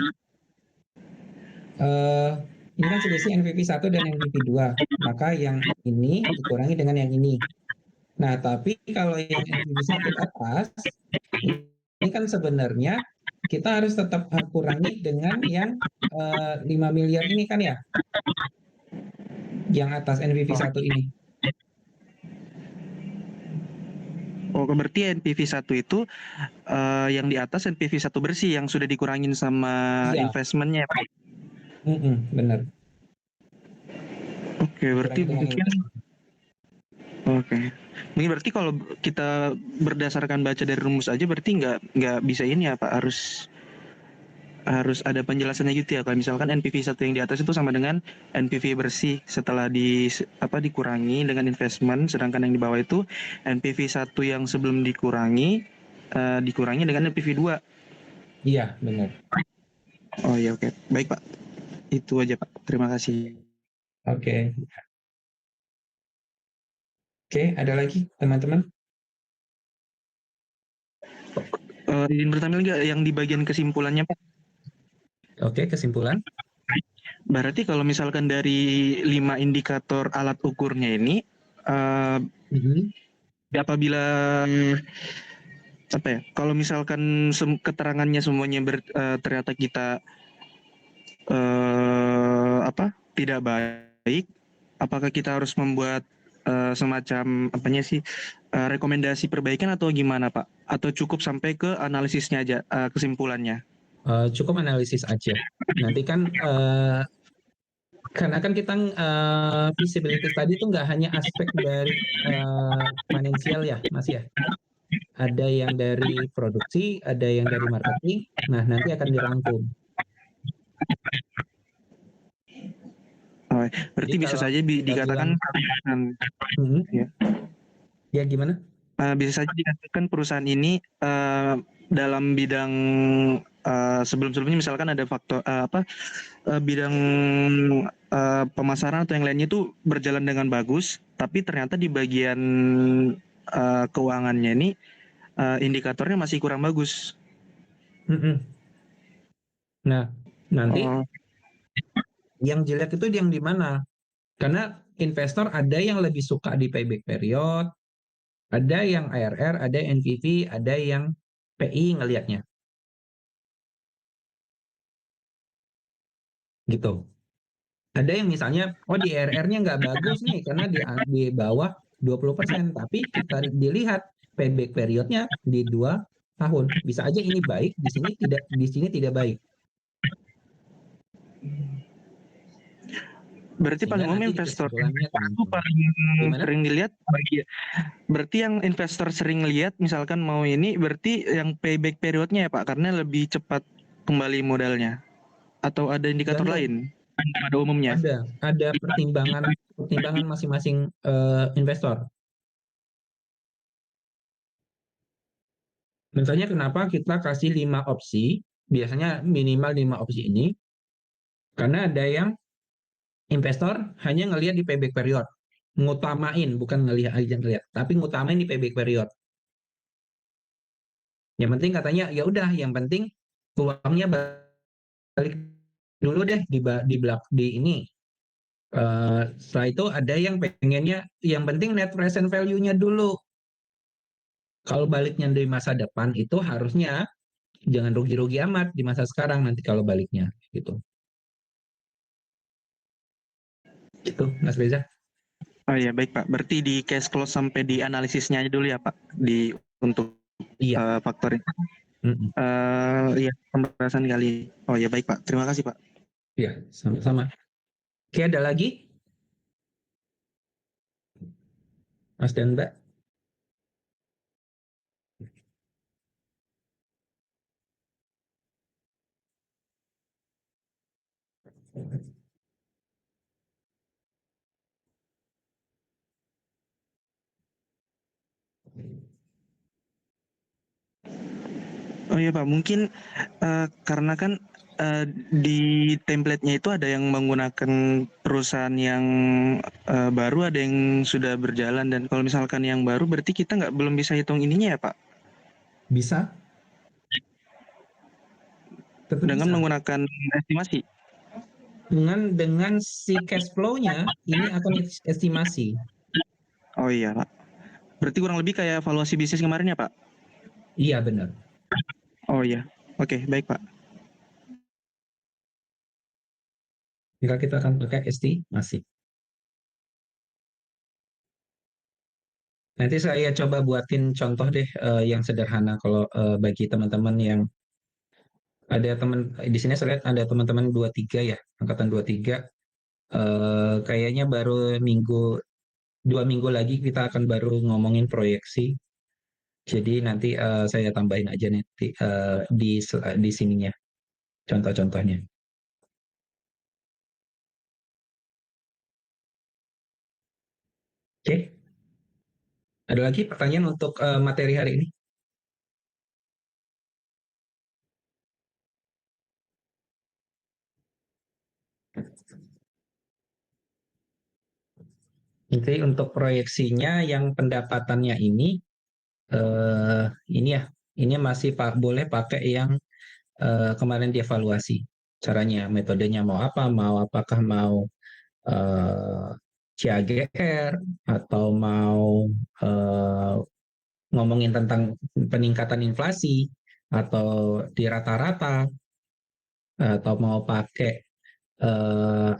ini kan selisih NPV 1 dan NPV 2. Maka yang ini dikurangi dengan yang ini. Nah, tapi kalau yang NPV 1 atas, ini kan sebenarnya kita harus tetap kurangi dengan yang 5 miliar ini kan ya? Yang atas NPV 1 ini. Oh, berarti NPV 1 itu yang di atas NPV 1 bersih yang sudah dikurangin sama investmentnya, Pak. Benar. Oke, berarti mungkin mungkin berarti kalau kita berdasarkan baca dari rumus aja berarti nggak bisa ini ya Pak, harus harus ada penjelasannya gitu ya. Kalau misalkan NPV 1 yang di atas itu sama dengan NPV bersih setelah dikurangi dengan investment, sedangkan yang di bawah itu NPV 1 yang sebelum dikurangi dengan NPV 2. Iya, benar. Oh iya, oke. Baik, Pak. Itu aja, Pak. Terima kasih. Oke. Oke, ada lagi teman-teman? Izin bertanya nggak yang di bagian kesimpulannya, Pak? Oke, kesimpulan. Berarti kalau misalkan dari 5 indikator alat ukurnya ini, Mhm. apabila apa ya? Kalau misalkan keterangannya semuanya ternyata kita tidak baik, apakah kita harus membuat semacam rekomendasi perbaikan atau gimana, Pak? Atau cukup sampai ke analisisnya aja, kesimpulannya? Cukup analisis aja. Nanti kan karena kan kita visibility study itu nggak hanya aspek dari finansial ya, Mas ya. Ada yang dari produksi, ada yang dari marketing. Nah, nanti akan dirangkum. Oh, berarti Jadi bisa kalau saja kita dikatakan ya. Ya gimana? Bisa saja dikatakan perusahaan ini dalam bidang sebelum-sebelumnya misalkan ada faktor bidang pemasaran atau yang lainnya itu berjalan dengan bagus, tapi ternyata di bagian keuangannya ini indikatornya masih kurang bagus. Nah, nanti yang jelek itu yang di mana? Karena investor ada yang lebih suka di payback period, ada yang IRR, ada NPV, ada yang PI ngelihatnya. Gitu. Ada yang misalnya, oh di IRR-nya nggak bagus nih, karena di bawah 20%, tapi kita dilihat payback period-nya di 2 tahun. Bisa aja ini baik, di sini tidak baik. Berarti paling umum investor paling sering dilihat berarti yang investor sering lihat misalkan mau ini berarti yang payback periodnya ya Pak, karena lebih cepat kembali modalnya, atau ada indikator lain pada umumnya? Ada pertimbangan masing-masing investor. Misalnya kenapa kita kasih 5 opsi, biasanya minimal 5 opsi ini, karena ada yang investor hanya ngelihat di payback period, ngutamain, bukan ngelihat, tapi ngutamain di payback period. Yang penting katanya, ya udah, yang penting uangnya balik dulu deh di ini. Setelah itu ada yang pengennya, yang penting net present value-nya dulu. Kalau baliknya di masa depan itu harusnya jangan rugi-rugi amat di masa sekarang nanti kalau baliknya gitu. Gitu, Mas Reza. Oh iya, baik Pak. Berarti di cash flow sampai di analisisnya aja dulu ya Pak, untuk faktor itu. Ya, pembahasan kali. Oh ya, baik Pak. Terima kasih Pak. Iya, sama-sama. Oke, ada lagi? Mas dan Mbak? Oh iya Pak, mungkin karena kan di template-nya itu ada yang menggunakan perusahaan yang baru, ada yang sudah berjalan, dan kalau misalkan yang baru berarti kita belum bisa hitung ininya ya Pak? Bisa. Dengan menggunakan estimasi? Dengan si cash flow-nya, ini akan estimasi. Oh iya Pak. Berarti kurang lebih kayak evaluasi bisnis kemarin ya Pak? Iya, benar. Oh iya. Oke, baik Pak. Jika kita akan pakai estimasi. Nanti saya coba buatin contoh deh yang sederhana kalau bagi teman-teman yang ada di sini saya lihat ada teman-teman 23 ya, angkatan 23. Kayaknya baru 2 minggu lagi kita akan baru ngomongin proyeksi. Jadi nanti saya tambahin aja nanti di sininya. contoh-contohnya. Oke, ada lagi pertanyaan untuk materi hari ini? Jadi untuk proyeksinya yang pendapatannya ini ya, ini masih boleh pakai yang kemarin dievaluasi. Caranya, metodenya mau apa? Apakah mau CAGR atau mau ngomongin tentang peningkatan inflasi atau di rata-rata atau mau pakai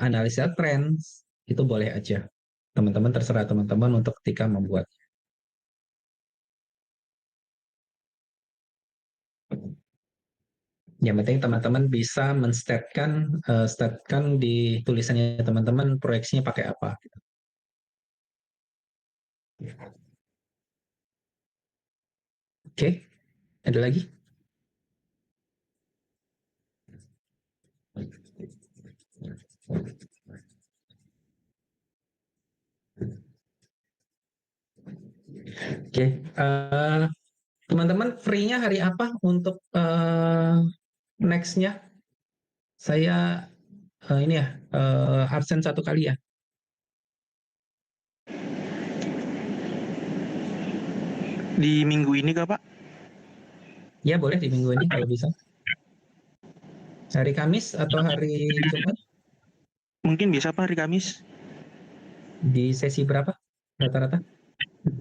analisa trends, itu boleh aja. Teman-teman terserah teman-teman untuk ketika membuat. Yang penting teman-teman bisa statkan di tulisannya teman-teman proyeksinya pakai apa. Oke, ada lagi? Oke, teman-teman free-nya hari apa untuk next-nya? Saya ini ya, absen 1 kali ya. Di minggu ini kah Pak? Ya boleh di minggu ini kalau bisa. Hari Kamis atau hari Jumat? Mungkin bisa Pak hari Kamis. Di sesi berapa rata-rata?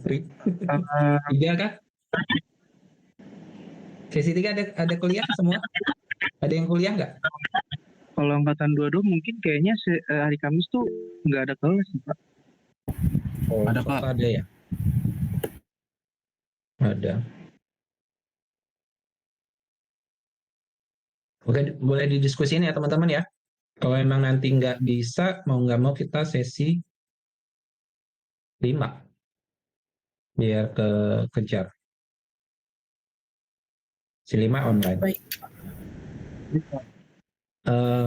Free? 3 kah? Sesi 3 ada kuliah semua? Ada yang kuliah nggak? Kalau angkatan 22 mungkin kayaknya hari Kamis tuh nggak ada kelas Pak. Oh, Ada, Pak. Ada ya? Ada. Oke, boleh didiskusiin ya teman-teman ya. Kalau memang nanti nggak bisa, mau nggak mau kita sesi 5. Biar kejar. Sesi 5 online. Baik.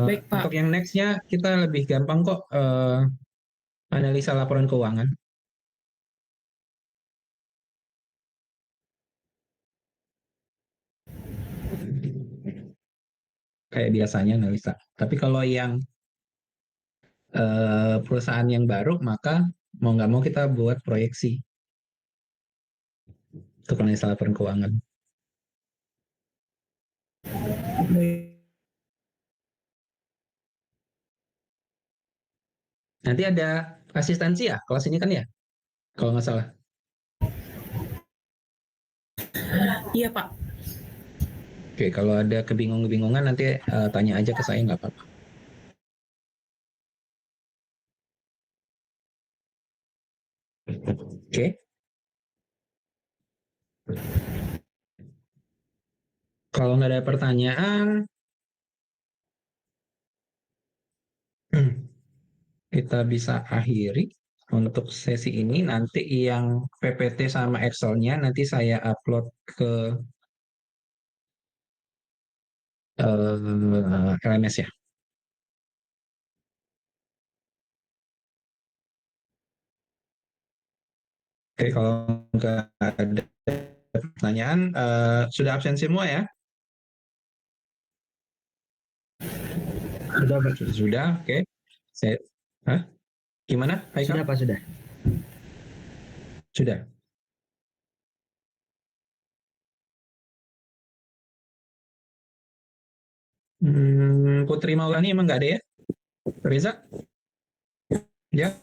Baik, Pak. Untuk yang next-nya kita lebih gampang kok analisa laporan keuangan. Kayak biasanya analisa. Tapi kalau yang perusahaan yang baru, maka mau nggak mau kita buat proyeksi untuk analisa laporan keuangan. Baik. Nanti ada asistensi ya kelas ini kan ya? Kalau nggak salah. Iya, Pak. Oke, kalau ada kebingungan nanti tanya aja ke saya, nggak apa-apa. Oke. Kalau nggak ada pertanyaan, kita bisa akhiri untuk sesi ini. Nanti yang PPT sama Excel-nya nanti saya upload ke LMS ya. Oke, kalau nggak ada pertanyaan, sudah absen semua ya? Sudah, Pak. Sudah, oke. Hah? Gimana? Sudah, Pak, sudah. Sudah. Putri Maulani emang nggak ada ya? Reza? Ya?